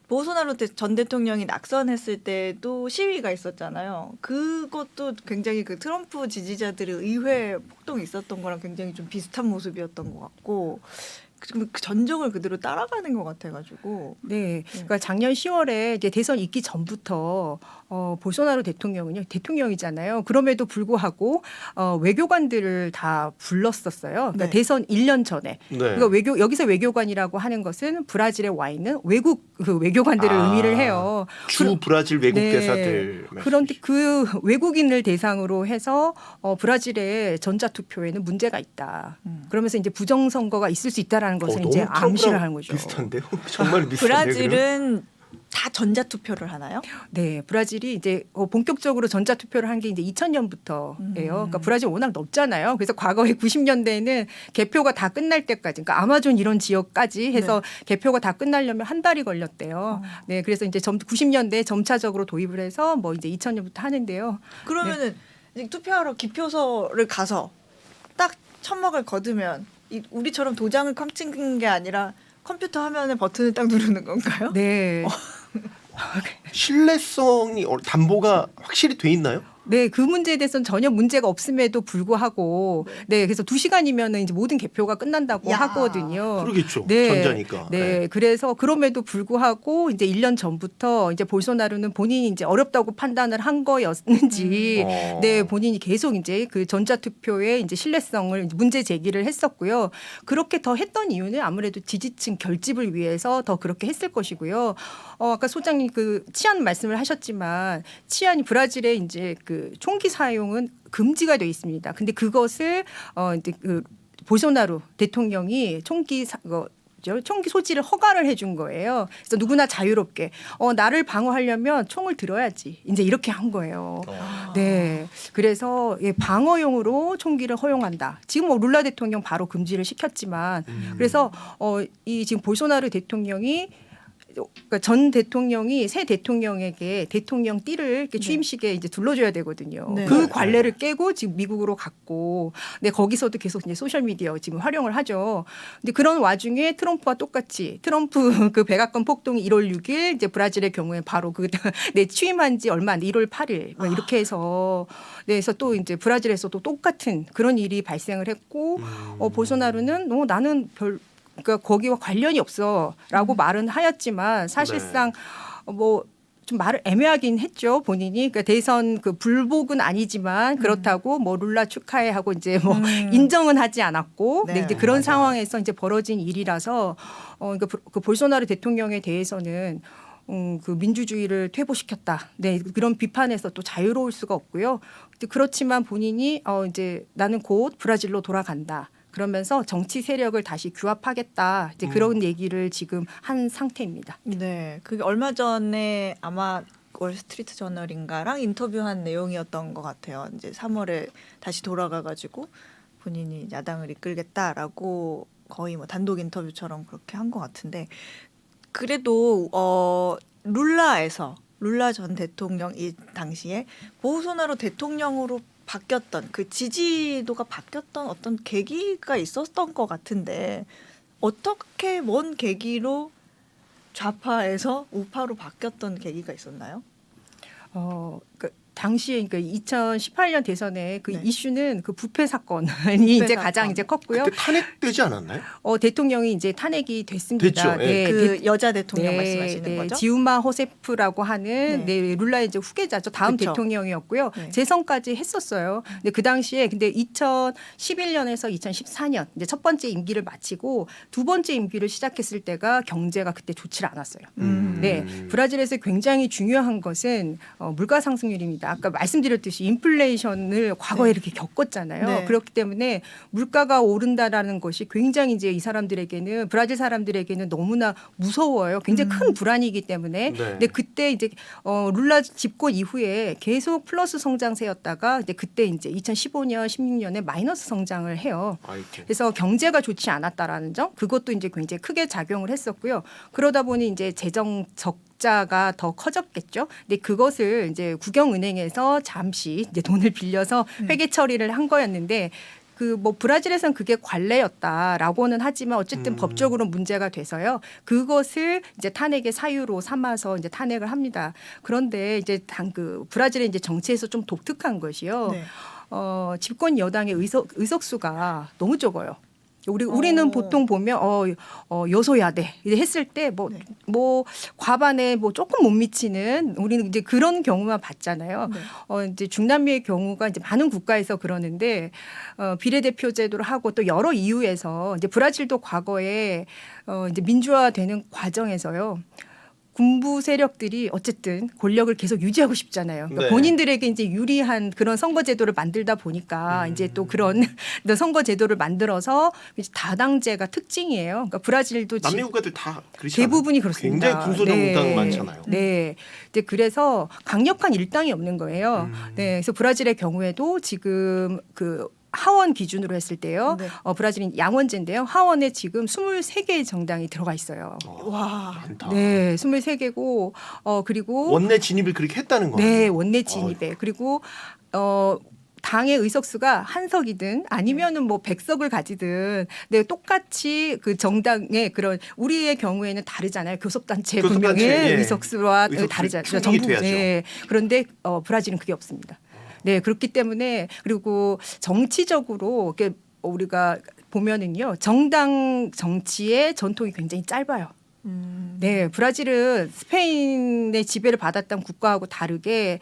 보소나로 전 대통령이 낙선했을 때도 시위가 있었잖아요. 그것도 굉장히 그 트럼프 지지자들의 의회 폭동이 있었던 거랑 굉장히 좀 비슷한 모습이었던 것 같고 그 전적을 그대로 따라가는 것 같아가지고.
네, 그러니까 작년 10월에 이제 대선 있기 전부터 볼소나로 대통령은요 대통령이잖아요. 그럼에도 불구하고 외교관들을 다 불렀었어요. 그러니까
네.
대선 1년 전에.
네.
그러니까 여기서 외교관이라고 하는 것은 브라질에 와 있는 외국 그 외교관들을 의미를 해요.
주 브라질 외국
네.
대사들.
그런데 그 외국인을 대상으로 해서 브라질의 전자투표에는 문제가 있다. 그러면서 이제 부정선거가 있을 수 있다라는 것을 이제
너무
암시를
트럼프랑
하는 거죠.
비슷한데요? 정말 비슷한데요.
브라질은 다 전자투표를 하나요?
네, 브라질이 이제 본격적으로 전자투표를 한 게 이제 2000년부터예요. 그러니까 브라질 워낙 넓잖아요. 그래서 과거에 90년대에는 개표가 다 끝날 때까지, 그러니까 아마존 이런 지역까지 해서 개표가 다 끝나려면 한 달이 걸렸대요. 네, 그래서 이제 90년대에 점차적으로 도입을 해서 뭐 이제 2000년부터 하는데요.
그러면은 이제 투표하러 기표소를 가서 딱 천막을 거두면 우리처럼 도장을 쾅 찍는 게 아니라 컴퓨터 화면에 버튼을 딱 누르는 건가요?
네.
신뢰성이 담보가 확실히 돼 있나요?
네, 그 문제에 대해서는 전혀 문제가 없음에도 불구하고 네, 그래서 2시간이면은 이제 모든 개표가 끝난다고
야.
하거든요.
그러겠죠.
네.
전자니까.
네, 그래서 그럼에도 불구하고 이제 1년 전부터 이제 볼소나루는 본인이 이제 어렵다고 판단을 한 거였는지 네, 본인이 계속 이제 그 전자투표의 이제 신뢰성을 문제 제기를 했었고요. 그렇게 더 했던 이유는 아무래도 지지층 결집을 위해서 더 그렇게 했을 것이고요. 아까 소장님 그 치안 말씀을 하셨지만 치안이 브라질의 이제 그 총기 사용은 금지가 돼 있습니다. 근데 그것을 이제 그 볼소나루 대통령이 총기 소지를 허가를 해준 거예요. 그래서 누구나 자유롭게 나를 방어하려면 총을 들어야지. 이제 이렇게 한 거예요. 네, 그래서 방어용으로 총기를 허용한다. 지금 뭐 룰라 대통령 바로 금지를 시켰지만, 그래서 이 지금 볼소나루 대통령이 그러니까 전 대통령이 새 대통령에게 대통령 띠를 이렇게 취임식에 이제 둘러줘야 되거든요.
네.
그 관례를 깨고 지금 미국으로 갔고, 네, 거기서도 계속 이제 소셜 미디어 지금 활용을 하죠. 근데 그런 와중에 트럼프와 똑같이 트럼프 그 백악관 폭동이 1월 6일 이제 브라질의 경우에 바로 그 네, 취임한 지 얼마 안 돼 1월 8일 뭐 이렇게 해서 네, 그래서 또 이제 브라질에서도 똑같은 그런 일이 발생을 했고, 볼소나루는 나는 그러니까 거기와 관련이 없어라고 말은 하였지만 사실상 뭐 좀 말을 애매하긴 했죠 본인이. 그러니까 대선 그 불복은 아니지만 그렇다고 뭐 룰라 축하해 하고 이제 뭐 인정은 하지 않았고,
네,
근데 이제 그런
맞아요.
상황에서 이제 벌어진 일이라서 그러니까 그 볼소나루 대통령에 대해서는 그 민주주의를 퇴보시켰다. 네, 그런 비판에서 또 자유로울 수가 없고요. 그렇지만 본인이 이제 나는 곧 브라질로 돌아간다. 그러면서 정치 세력을 다시 규합하겠다. 이제 그런 얘기를 지금 한 상태입니다.
네, 그게 얼마 전에 아마 월스트리트 저널인가랑 인터뷰한 내용이었던 것 같아요. 이제 3월에 다시 돌아가가지고 본인이 야당을 이끌겠다라고 거의 뭐 단독 인터뷰처럼 그렇게 한 것 같은데, 그래도 룰라 전 대통령 이 당시에 보우소나루 대통령으로 바뀌었던 그 지지도가 바뀌었던 어떤 계기가 있었던 것 같은데, 어떻게 뭔 계기로 좌파에서 우파로 바뀌었던 계기가 있었나요?
당시에 그러니까 2018년 대선에 그
네.
이슈는 그 부패 사건이 이제
사건.
가장 이제 컸고요.
그때 탄핵되지 않았나요?
대통령이 이제 탄핵이 됐습니다.
됐죠. 예.
그 여자 대통령 말씀하시는 거죠?
지우마 호세프라고 하는
네.
룰라의 이제 후계자죠. 다음
그쵸.
대통령이었고요.
네.
재선까지 했었어요. 근데 그 당시에 2011년에서 2014년 이제 첫 번째 임기를 마치고 두 번째 임기를 시작했을 때가 경제가 그때 좋지 않았어요. 네, 브라질에서 굉장히 중요한 것은 물가 상승률입니다. 있습니다. 아까 말씀드렸듯이 인플레이션을 과거에 이렇게 겪었잖아요.
네.
그렇기 때문에 물가가 오른다라는 것이 굉장히 이제 이 사람들에게는 브라질 사람들에게는 너무나 무서워요. 굉장히 큰 불안이기 때문에.
네.
근데 그때 이제 룰라 집권 이후에 계속 플러스 성장세였다가 이제 그때 이제 2015년, 16년에 마이너스 성장을 해요.
아이고.
그래서 경제가 좋지 않았다라는 점, 그것도 이제 굉장히 크게 작용을 했었고요. 그러다 보니 이제 재정 적자가 더 커졌겠죠. 근데 그것을 이제 국영은행에서 잠시 이제 돈을 빌려서 회계 처리를 한 거였는데. 그 뭐 브라질에서는 그게 관례였다라고는 하지만 어쨌든 법적으로 문제가 돼서요. 그것을 이제 탄핵의 사유로 삼아서 이제 탄핵을 합니다. 그런데 이제 그 브라질의 이제 정치에서 좀 독특한 것이요.
네.
집권 여당의 의석수가 너무 적어요. 우리는 보통 보면 여소야대 이제 했을 때 뭐 과반에 뭐 조금 못 미치는 우리는 이제 그런 경우만 봤잖아요.
네.
이제 중남미의 경우가 이제 많은 국가에서 그러는데 비례대표 제도를 하고 또 여러 이유에서 이제 브라질도 과거에 이제 민주화되는 과정에서요. 군부 세력들이 어쨌든 권력을 계속 유지하고 싶잖아요. 그러니까
네.
본인들에게 이제 유리한 그런 선거 제도를 만들다 보니까 이제 또 그런 선거 제도를 만들어서 이제 다당제가 특징이에요. 그러니까 브라질도
남미 국가들 다 그렇지 않아요?
대부분이 그렇습니다.
굉장히 군소정당 많잖아요.
네. 이제 그래서 강력한 일당이 없는 거예요. 네. 그래서 브라질의 경우에도 지금 그 하원 기준으로 했을 때요.
네.
브라질은 양원제인데요. 하원에 지금 23개의 정당이 들어가 있어요.
와.
많다.
네, 23개고 그리고
원내 진입을 그렇게 했다는 거예요.
네, 원내 진입에 그리고 당의 의석수가 한 석이든 아니면은 뭐 100석을 가지든 네, 똑같이 그 정당의 그런 우리의 경우에는 다르잖아요. 교섭단체
교섭단체,
분명히
예.
의석수와
의석수
다르잖아요.
충분히 돼야죠.
네. 그런데 브라질은 그게 없습니다. 네, 그렇기 때문에 그리고 정치적으로 이렇게 우리가 보면은요. 정당 정치의 전통이 굉장히 짧아요. 네, 브라질은 스페인의 지배를 받았던 국가하고 다르게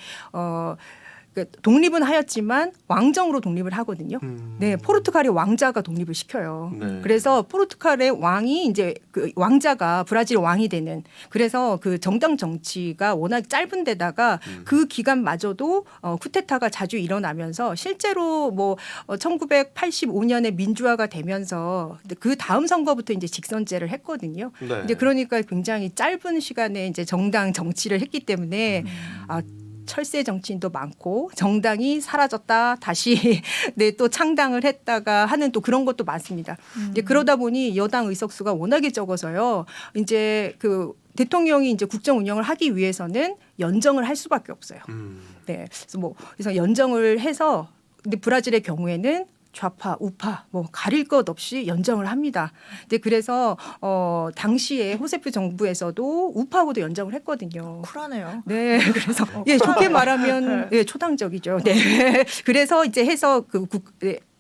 독립은 하였지만 왕정으로 독립을 하거든요. 네, 포르투갈의 왕자가 독립을 시켜요.
네.
그래서 포르투갈의 왕이 이제 그 왕자가 브라질 왕이 되는. 그래서 그 정당 정치가 워낙 짧은 데다가 그 기간마저도 쿠데타가 자주 일어나면서 실제로 뭐 1985년에 민주화가 되면서 그 다음 선거부터 이제 직선제를 했거든요.
네.
이제 그러니까 굉장히 짧은 시간에 이제 정당 정치를 했기 때문에 철새 정치인도 많고 정당이 사라졌다 다시 네, 또 창당을 했다가 하는 또 그런 것도 많습니다. 이제 그러다 보니 여당 의석수가 워낙에 적어서요. 이제 그 대통령이 이제 국정 운영을 하기 위해서는 연정을 할 수밖에 없어요. 네, 그래서 연정을 해서 근데 브라질의 경우에는 좌파, 우파 뭐 가릴 것 없이 연정을 합니다. 근데 그래서 당시에 호세프 정부에서도 우파하고도 연정을 했거든요.
쿨하네요.
네, 그래서 예 좋게 말하면 예 초당적이죠. 네, 그래서 이제 해서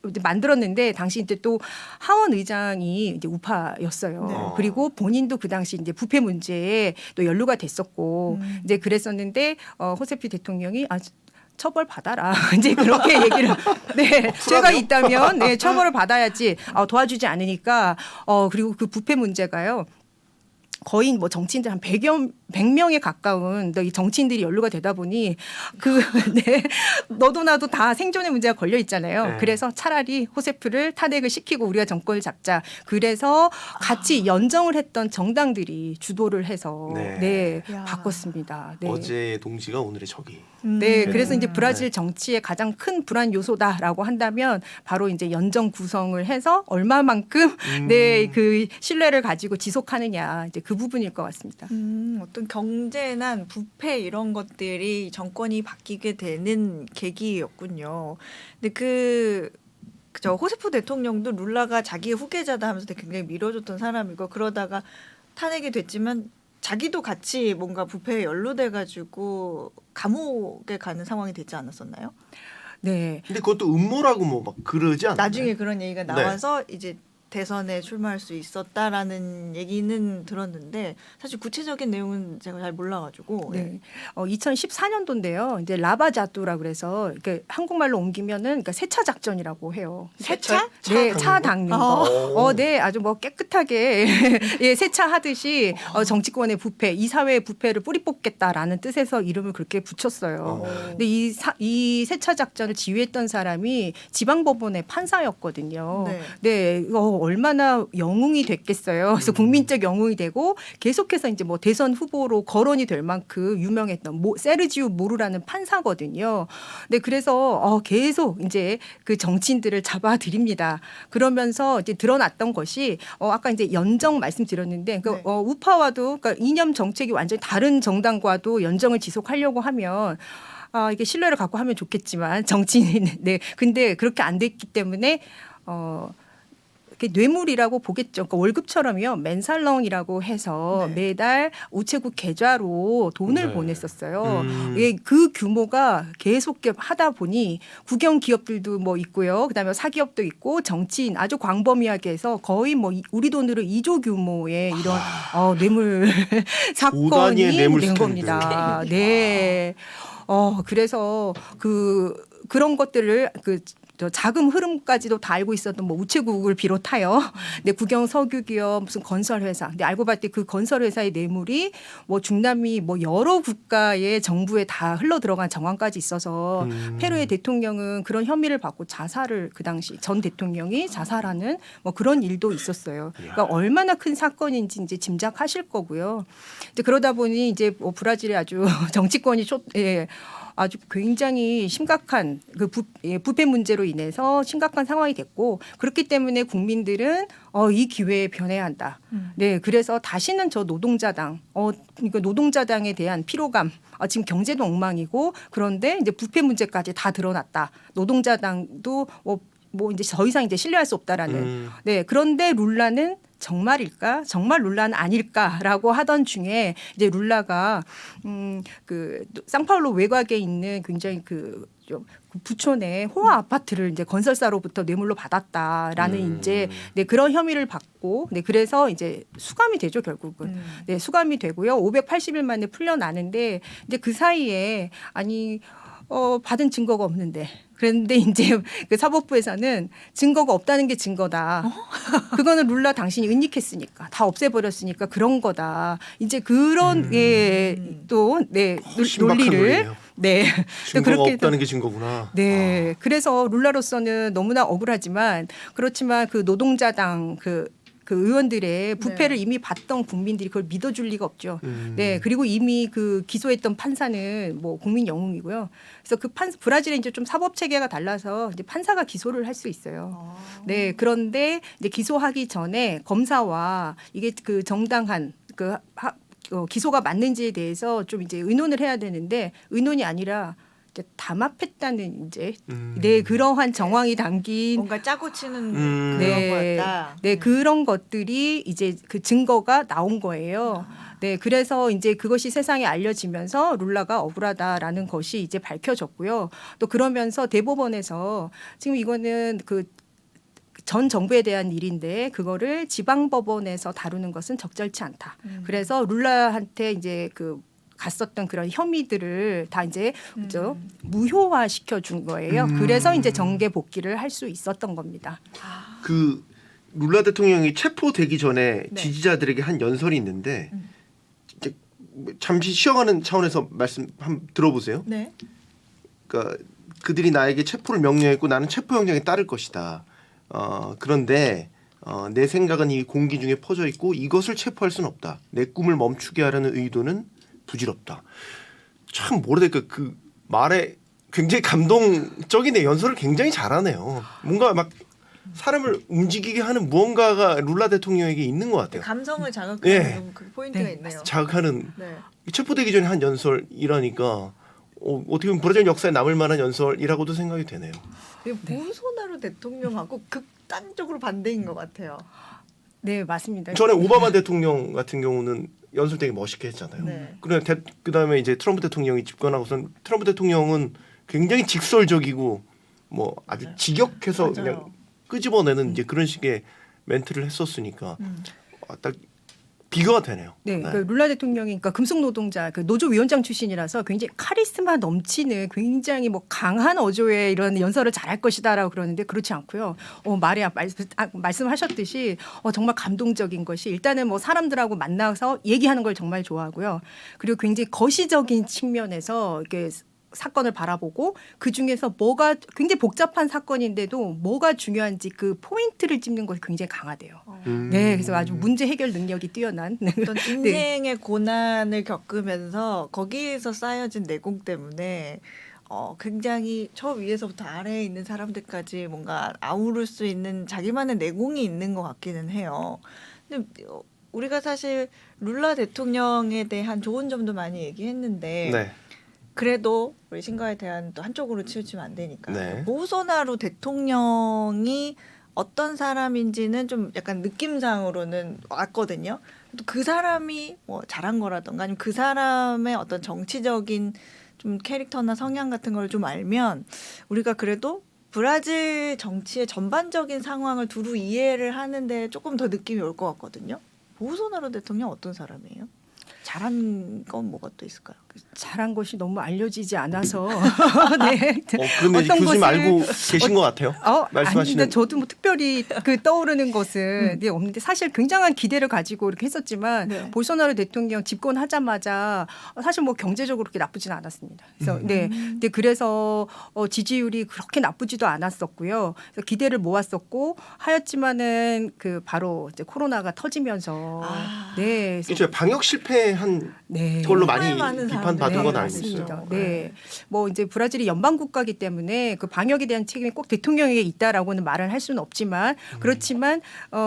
이제 만들었는데 당시 이제 또 하원 의장이 이제 우파였어요.
네.
그리고 본인도 그 당시 이제 부패 문제에 또 연루가 됐었고 이제 그랬었는데 호세프 대통령이 처벌 받아라. 이제 그렇게 얘기를 네, 죄가 있다면 네, 처벌을 받아야지 도와주지 않으니까 그리고 그 부패 문제가요. 거의 뭐 정치인들 한 100명에 가까운 이 정치인들이 연루가 되다 보니 네, 너도 나도 다 생존의 문제가 걸려 있잖아요.
네.
그래서 차라리 호세프를 탄핵을 시키고 우리가 정권을 잡자. 그래서 같이 연정을 했던 정당들이 주도를 해서
네.
야.
바꿨습니다. 네.
어제의 동지가 오늘의 적이.
네, 그래서 이제 브라질 정치의 가장 큰 불안 요소다라고 한다면 바로 이제 연정 구성을 해서 얼마만큼 네, 그 신뢰를 가지고 지속하느냐 이제 그 부분일 것 같습니다.
어떤 경제난 부패 이런 것들이 정권이 바뀌게 되는 계기였군요. 근데 저 호세프 대통령도 룰라가 자기의 후계자다 하면서 되게 굉장히 밀어줬던 사람이고 그러다가 탄핵이 됐지만 자기도 같이 뭔가 부패에 연루돼가지고 감옥에 가는 상황이 되지 않았었나요?
네.
근데 그것도 음모라고 뭐 막 그러지 않나요?
나중에 그런 얘기가 나와서 이제 대선에 출마할 수 있었다라는 얘기는 들었는데 사실 구체적인 내용은 제가 잘 몰라가지고.
네. 2014년도인데요. 이제 라바자뚜라 그래서 이렇게 한국말로 옮기면은 그러니까 세차 작전이라고 해요.
세차?
네, 차 닦는 거. 네, 아주 뭐 깨끗하게 예, 세차하듯이 정치권의 부패, 이 사회의 부패를 뿌리 뽑겠다라는 뜻에서 이름을 그렇게 붙였어요. 근데 이 세차 작전을 지휘했던 사람이 지방법원의 판사였거든요.
네.
네, 얼마나 영웅이 됐겠어요. 그래서 국민적 영웅이 되고 계속해서 이제 뭐 대선 후보로 거론이 될 만큼 유명했던 세르지오 모루라는 판사거든요. 네, 그래서 계속 이제 그 정치인들을 잡아들입니다. 그러면서 이제 드러났던 것이 아까 이제 연정 말씀드렸는데 그
네.
우파와도 그러니까 이념 정책이 완전히 다른 정당과도 연정을 지속하려고 하면 이게 신뢰를 갖고 하면 좋겠지만 정치인은 네, 근데 그렇게 안 됐기 때문에 뇌물이라고 보겠죠. 그러니까 월급처럼요. 맨살렁이라고 해서
네.
매달 우체국 계좌로 돈을
네.
보냈었어요. 예, 그 규모가 계속 하다 보니 국영 기업들도 뭐 있고요. 그다음에 사기업도 있고 정치인 아주 광범위하게 해서 거의 뭐 우리 돈으로 2조 규모의 이런 뇌물 사건이
단위의 뇌물
된
스캔들.
겁니다. 네. 그래서 그런 것들을 저 자금 흐름까지도 다 알고 있었던 뭐 우체국을 비롯하여 네, 국영 석유기업 무슨 건설회사 근데 알고 봤더니 그 건설회사의 뇌물이 뭐 중남미 뭐 여러 국가의 정부에 다 흘러 들어간 정황까지 있어서 페루의 대통령은 그런 혐의를 받고 자살을 그 당시 전 대통령이 자살하는 뭐 그런 일도 있었어요. 그러니까 얼마나 큰 사건인지 이제 짐작하실 거고요. 이제 그러다 보니 이제 뭐 브라질의 아주 정치권이 아주 굉장히 심각한 그 부패 문제로 인해서 심각한 상황이 됐고 그렇기 때문에 국민들은 이 기회에 변해야 한다. 네, 그래서 다시는 저 노동자당, 그러니까 노동자당에 대한 피로감, 지금 경제도 엉망이고 그런데 이제 부패 문제까지 다 드러났다. 노동자당도 뭐 이제 더 이상 이제 신뢰할 수 없다라는. 네, 그런데 룰라는 정말일까? 정말 룰라는 아닐까라고 하던 중에 이제 룰라가 그 상파울로 외곽에 있는 굉장히 좀 부촌의 호화 아파트를 이제 건설사로부터 뇌물로 받았다라는 이제 네, 그런 혐의를 받고 네, 그래서 이제 수감이 되죠 결국은. 네, 수감이 되고요. 580일 만에 풀려나는데 이제 그 사이에 받은 증거가 없는데. 그런데 이제 그 사법부에서는 증거가 없다는 게 증거다. 그거는 룰라 당신이 은닉했으니까 다 없애버렸으니까 그런 거다. 이제 그런 논리를 네
증거가 없다는 게 증거구나.
네, 그래서 룰라로서는 너무나 억울하지만 그렇지만 그 노동자당 그 의원들의 부패를 이미 봤던 국민들이 그걸 믿어줄 리가 없죠. 네, 그리고 이미 그 기소했던 판사는 뭐 국민 영웅이고요. 그래서 브라질은 이제 좀 사법 체계가 달라서 이제 판사가 기소를 할 수 있어요. 네, 그런데 이제 기소하기 전에 검사와 이게 그 정당한 기소가 맞는지에 대해서 좀 이제 의논을 해야 되는데 의논이 아니라 이제 담합했다는 이제 네 그러한 정황이 담긴
뭔가 짜고 치는 그런
네,
거였다.
네 그런 것들이 이제 그 증거가 나온 거예요. 네, 그래서 이제 그것이 세상에 알려지면서 룰라가 억울하다라는 것이 이제 밝혀졌고요. 또 그러면서 대법원에서 지금 이거는 전 정부에 대한 일인데 그거를 지방법원에서 다루는 것은 적절치 않다. 그래서 룰라한테 이제 갔었던 그런 혐의들을 다 이제 무효화 시켜준 거예요. 그래서 이제 정계 복귀를 할 수 있었던 겁니다.
그 룰라 대통령이 체포되기 전에
네.
지지자들에게 한 연설이 있는데 이제 잠시 쉬어가는 차원에서 말씀 한번 들어보세요.
네.
그러니까 그들이 나에게 체포를 명령했고 나는 체포영장에 따를 것이다. 그런데 내 생각은 이 공기 중에 퍼져 있고 이것을 체포할 수는 없다. 내 꿈을 멈추게 하려는 의도는 부질없다. 참 뭐라 될까 그 말에 굉장히 감동적이네. 연설을 굉장히 잘하네요. 뭔가 막 사람을 움직이게 하는 무언가가 룰라 대통령에게 있는 것 같아요.
감성을 자극하는
예.
너무 그 포인트가
네,
있네요.
자극하는
네.
체포되기 전에 한 연설이라니까 어떻게 보면 브라질 역사에 남을 만한 연설이라고도 생각이 되네요.
볼소나루 대통령하고 극단적으로 반대인 것 같아요.
네, 맞습니다.
전에 오바마 대통령 같은 경우는 연설 되게 멋있게 했잖아요.
네.
그다음에 이제 트럼프 대통령이 집권하고선 트럼프 대통령은 굉장히 직설적이고 뭐 아주 직역해서
맞아요.
그냥 끄집어내는 이제 그런 식의 멘트를 했었으니까 딱 비교가 되네요.
네, 그 룰라 대통령이 그러니까 금속노동자 그 노조위원장 출신이라서 굉장히 카리스마 넘치는 굉장히 뭐 강한 어조의 이런 연설을 잘할 것이다라고 그러는데 그렇지 않고요. 말에 말씀하셨듯이 정말 감동적인 것이 일단은 뭐 사람들하고 만나서 얘기하는 걸 정말 좋아하고요. 그리고 굉장히 거시적인 측면에서 이렇게 사건을 바라보고 그 중에서 뭐가 굉장히 복잡한 사건인데도 뭐가 중요한지 그 포인트를 찝는 것이 굉장히 강하대요. 네, 그래서 아주 문제 해결 능력이 뛰어난.
어떤 인생의 고난을 겪으면서 거기에서 쌓여진 내공 때문에 굉장히 저 위에서부터 아래에 있는 사람들까지 뭔가 아우를 수 있는 자기만의 내공이 있는 것 같기는 해요. 근데 우리가 사실 룰라 대통령에 대한 좋은 점도 많이 얘기했는데
네.
그래도 우리 신과에 대한 또 한쪽으로 치우치면 안 되니까
네.
보소나루 대통령이 어떤 사람인지는 좀 약간 느낌상으로는 왔거든요. 또 그 사람이 뭐 잘한 거라던가 아니면 그 사람의 어떤 정치적인 좀 캐릭터나 성향 같은 걸 좀 알면 우리가 그래도 브라질 정치의 전반적인 상황을 두루 이해를 하는데 조금 더 느낌이 올 것 같거든요. 보소나루 대통령 어떤 사람이에요? 잘한 건 뭐가 또 있을까요?
잘한 것이 너무 알려지지 않아서 네.
그런데
어떤
교수님
것을-
알고 계신 것 같아요. 말씀하시는.
아닌데 저도 뭐 특별히 그 떠오르는 것은 네, 없는데 사실 굉장한 기대를 가지고 이렇게 했었지만
네.
볼소나루 대통령 집권하자마자 사실 뭐 경제적으로 그렇게 나쁘지는 않았습니다. 그래서 네, 근데 그래서 지지율이 그렇게 나쁘지도 않았었고요. 그래서 기대를 모았었고 하였지만은 그 바로 이제 코로나가 터지면서 네, 그래서
그렇죠. 방역 실패한
네.
걸로
정말
많이
많은
비판받은
사람들이
건 알고
맞습니다.
있어요.
네. 뭐 이제 브라질이 연방 국가이기 때문에 그 방역에 대한 책임이 꼭 대통령에게 있다라고는 말을 할 수는 없지만 그렇지만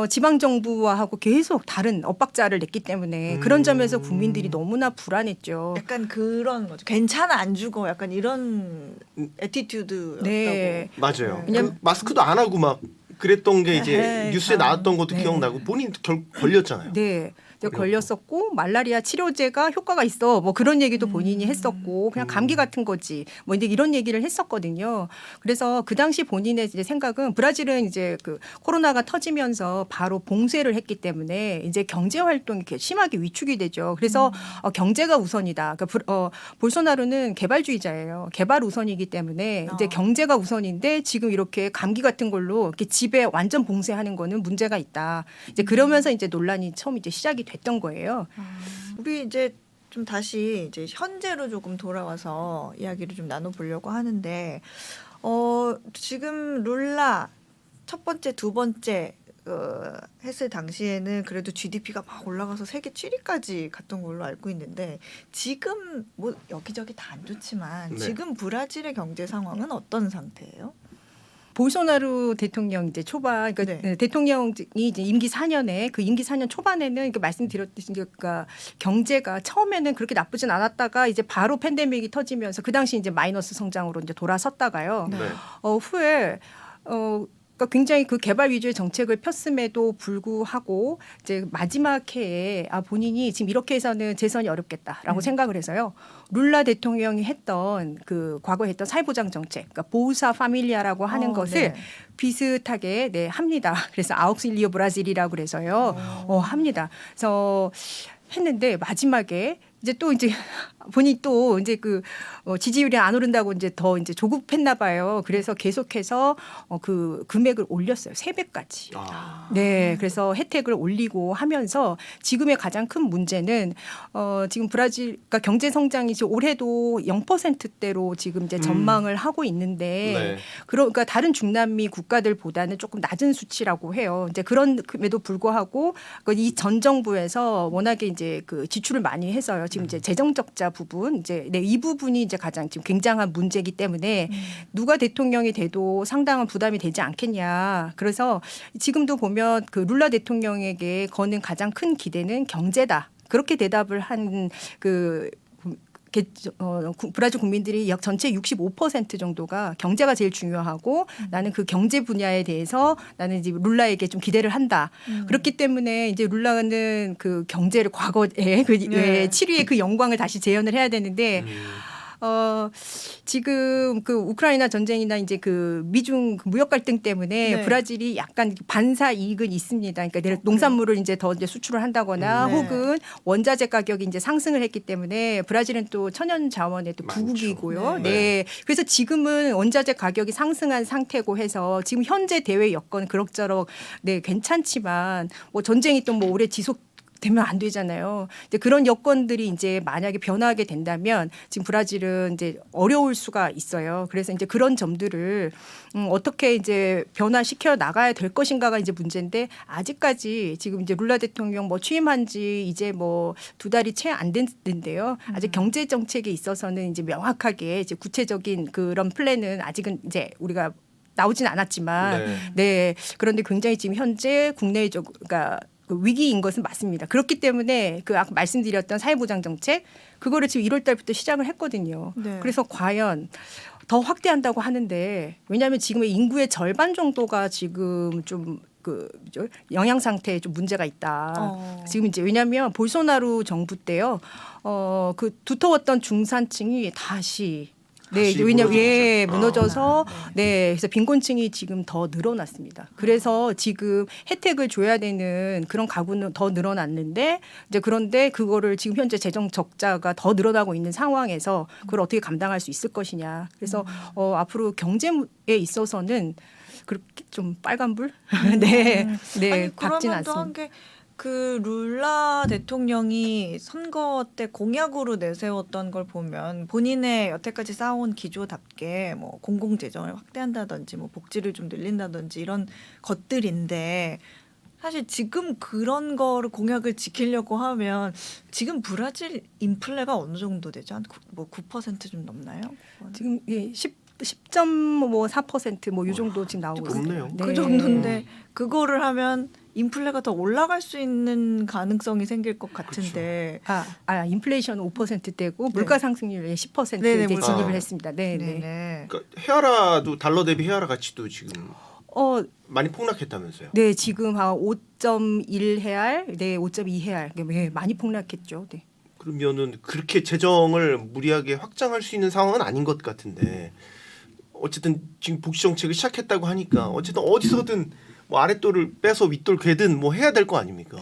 지방 정부와하고 계속 다른 엇박자를 냈기 때문에 그런 점에서 국민들이 너무나 불안했죠.
약간 그런 거죠. 괜찮아 안 죽어. 약간 이런 애티튜드였다고.
네.
맞아요.
왜냐면-
그 마스크도 안 하고 막 그랬던 게 이제
에헤이,
뉴스에
참.
나왔던 것도
네.
기억나고 본인 걸렸잖아요.
네. 걸렸었고 말라리아 치료제가 효과가 있어 뭐 그런 얘기도 본인이 했었고 그냥 감기 같은 거지 뭐 이제 이런 얘기를 했었거든요. 그래서 그 당시 본인의 이제 생각은 브라질은 이제 그 코로나가 터지면서 바로 봉쇄를 했기 때문에 이제 경제 활동이 이렇게 심하게 위축이 되죠. 그래서 경제가 우선이다. 그러니까 볼소나루는 개발주의자예요. 개발 우선이기 때문에 이제 경제가 우선인데 지금 이렇게 감기 같은 걸로 이렇게 집에 완전 봉쇄하는 거는 문제가 있다. 이제 그러면서 이제 논란이 처음 이제 시작이 됐던 거예요.
우리 이제 좀 다시 이제 현재로 조금 돌아와서 이야기를 좀 나눠보려고 하는데 지금 룰라 첫 번째, 두 번째 했을 당시에는 그래도 GDP가 막 올라가서 세계 7위까지 갔던 걸로 알고 있는데 지금 뭐 여기저기 다 안 좋지만
네.
지금 브라질의 경제 상황은 어떤 상태예요?
볼소나루 대통령 이제 초반, 그러니까
네.
대통령이 이제 임기 4년에 그 임기 4년 초반에는 이렇게 말씀드렸듯이 그러니까 경제가 처음에는 그렇게 나쁘진 않았다가 이제 바로 팬데믹이 터지면서 그 당시 이제 마이너스 성장으로 이제 돌아섰다가요.
네.
후에 그러니까 굉장히 그 개발 위주의 정책을 폈음에도 불구하고 이제 마지막 해에 본인이 지금 이렇게 해서는 재선이 어렵겠다라고 생각을 해서요. 룰라 대통령이 했던 그 과거에 했던 사회보장 정책, 그러니까 보우사 파밀리아라고 하는 것을
네.
비슷하게 합니다. 그래서 아옥실리오 브라질이라고 그래서요. 합니다. 그래서 했는데 마지막에 이제 본인이 또 이제 그 지지율이 안 오른다고 이제 더 이제 조급했나 봐요. 그래서 계속해서 그 금액을 올렸어요. 3배까지. 네, 그래서 혜택을 올리고 하면서 지금의 가장 큰 문제는 지금 브라질 그러니까 경제 성장이 지금 올해도 0%대로 지금 이제 전망을 하고 있는데
네.
그러니까 다른 중남미 국가들보다는 조금 낮은 수치라고 해요. 이제 그럼에도 불구하고 이 전 정부에서 워낙에 이제 그 지출을 많이 해서요. 지금 이제 재정 적자 부분 이제 이 부분이 이제 가장 지금 굉장한 문제이기 때문에 누가 대통령이 돼도 상당한 부담이 되지 않겠냐. 그래서 지금도 보면 그 룰라 대통령에게 거는 가장 큰 기대는 경제다. 그렇게 대답을 한 브라질 국민들이 약 전체 65% 정도가 경제가 제일 중요하고 나는 그 경제 분야에 대해서 나는 이제 룰라에게 좀 기대를 한다. 그렇기 때문에 이제 룰라는 그 경제를 과거에 그
네.
7위의 그 영광을 다시 재현을 해야 되는데 지금 그 우크라이나 전쟁이나 이제 그 미중 그 무역 갈등 때문에
네.
브라질이 약간 반사 이익은 있습니다. 그러니까 농산물을 이제 더 이제 수출을 한다거나
네.
혹은 원자재 가격이 이제 상승을 했기 때문에 브라질은 또 천연 자원의 또
많죠.
부국이고요.
네.
네. 그래서 지금은 원자재 가격이 상승한 상태고 해서 지금 현재 대외 여건 그럭저럭 네 괜찮지만 뭐 전쟁이 또 뭐 오래 지속되면 안 되잖아요. 이제 그런 여건들이 이제 만약에 변화하게 된다면 지금 브라질은 이제 어려울 수가 있어요. 그래서 이제 그런 점들을 어떻게 이제 변화시켜 나가야 될 것인가가 이제 문제인데 아직까지 지금 이제 룰라 대통령 뭐 취임한 지 이제 뭐 2달이 채 안 됐는데요. 아직 경제 정책에 있어서는 이제 명확하게 이제 구체적인 그런 플랜은 아직은 이제 우리가 나오진 않았지만 네. 그런데 굉장히 지금 현재 국내적 그러니까 그 위기인 것은 맞습니다. 그렇기 때문에 그 아까 말씀드렸던 사회보장 정책 그거를 지금 1월 달부터 시작을 했거든요.
네.
그래서 과연 더 확대한다고 하는데 왜냐하면 지금의 인구의 절반 정도가 지금 좀 그 영양 상태에 좀 문제가 있다. 지금 이제 왜냐하면 볼소나루 정부 때요, 그 두터웠던 중산층이 다시 네,
다시
왜냐면
무너졌죠.
무너져서 네, 그래서 빈곤층이 지금 더 늘어났습니다. 그래서 지금 혜택을 줘야 되는 그런 가구는 더 늘어났는데 이제 그런데 그거를 지금 현재 재정 적자가 더 늘어나고 있는 상황에서 그걸 어떻게 감당할 수 있을 것이냐. 그래서 앞으로 경제에 있어서는 그렇게 좀 빨간불 네, 네,
아니
밝진
그러면 또
않습니다.
한 게 그 룰라 대통령이 선거 때 공약으로 내세웠던 걸 보면 본인의 여태까지 쌓아온 기조답게 뭐 공공재정을 확대한다든지 뭐 복지를 좀 늘린다든지 이런 것들인데 사실 지금 그런 거를 공약을 지키려고 하면 지금 브라질 인플레가 어느 정도 되죠? 한 뭐 9%좀 넘나요?
지금 10.4% 뭐 이 정도 지금 나오고
높네요.
있어요.
그 정도인데 그거를 하면 인플레가 더 올라갈 수 있는 가능성이 생길 것 같은데.
인플레이션은 5%대고
네.
물가 상승률이 10%에
네네,
이제
물가.
진입을 했습니다. 네, 네.
네네.
그러니까 헤아라도 달러 대비 헤아라 가치도 지금 많이 폭락했다면서요.
네, 지금 한 5.1 헤알, 네, 5.2 헤알, 네, 많이 폭락했죠. 네.
그러면은 그렇게 재정을 무리하게 확장할 수 있는 상황은 아닌 것 같은데 어쨌든 지금 복지 정책을 시작했다고 하니까 어쨌든 어디서든 뭐 아랫돌을 빼서 윗돌 괴든 뭐 해야 될 거 아닙니까?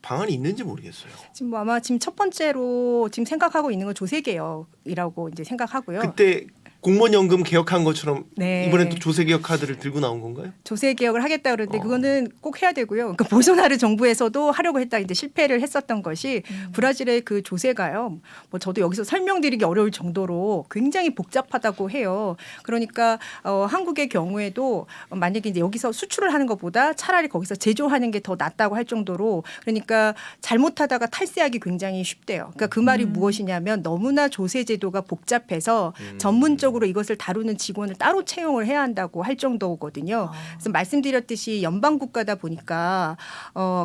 방안이 있는지 모르겠어요.
지금 뭐 아마 지금 첫 번째로 지금 생각하고 있는 건 조세 개혁이라고 이제 생각하고요.
그때 공무원연금 개혁한 것처럼
네.
이번에 또 조세 개혁 카드를 들고 나온 건가요?
조세 개혁을 하겠다 그러는데 그거는 꼭 해야 되고요. 그러니까 볼소나루 정부에서도 하려고 했다 이제 실패를 했었던 것이 브라질의 그 조세가요. 뭐 저도 여기서 설명드리기 어려울 정도로 굉장히 복잡하다고 해요. 그러니까 한국의 경우에도 만약에 이제 여기서 수출을 하는 것보다 차라리 거기서 제조하는 게 더 낫다고 할 정도로 그러니까 잘못하다가 탈세하기 굉장히 쉽대요. 그러니까 그 말이 무엇이냐면 너무나 조세 제도가 복잡해서 전문적으로 이것을 다루는 직원을 따로 채용을 해야 한다고 할 정도거든요. 그래서 말씀드렸듯이 연방 국가다 보니까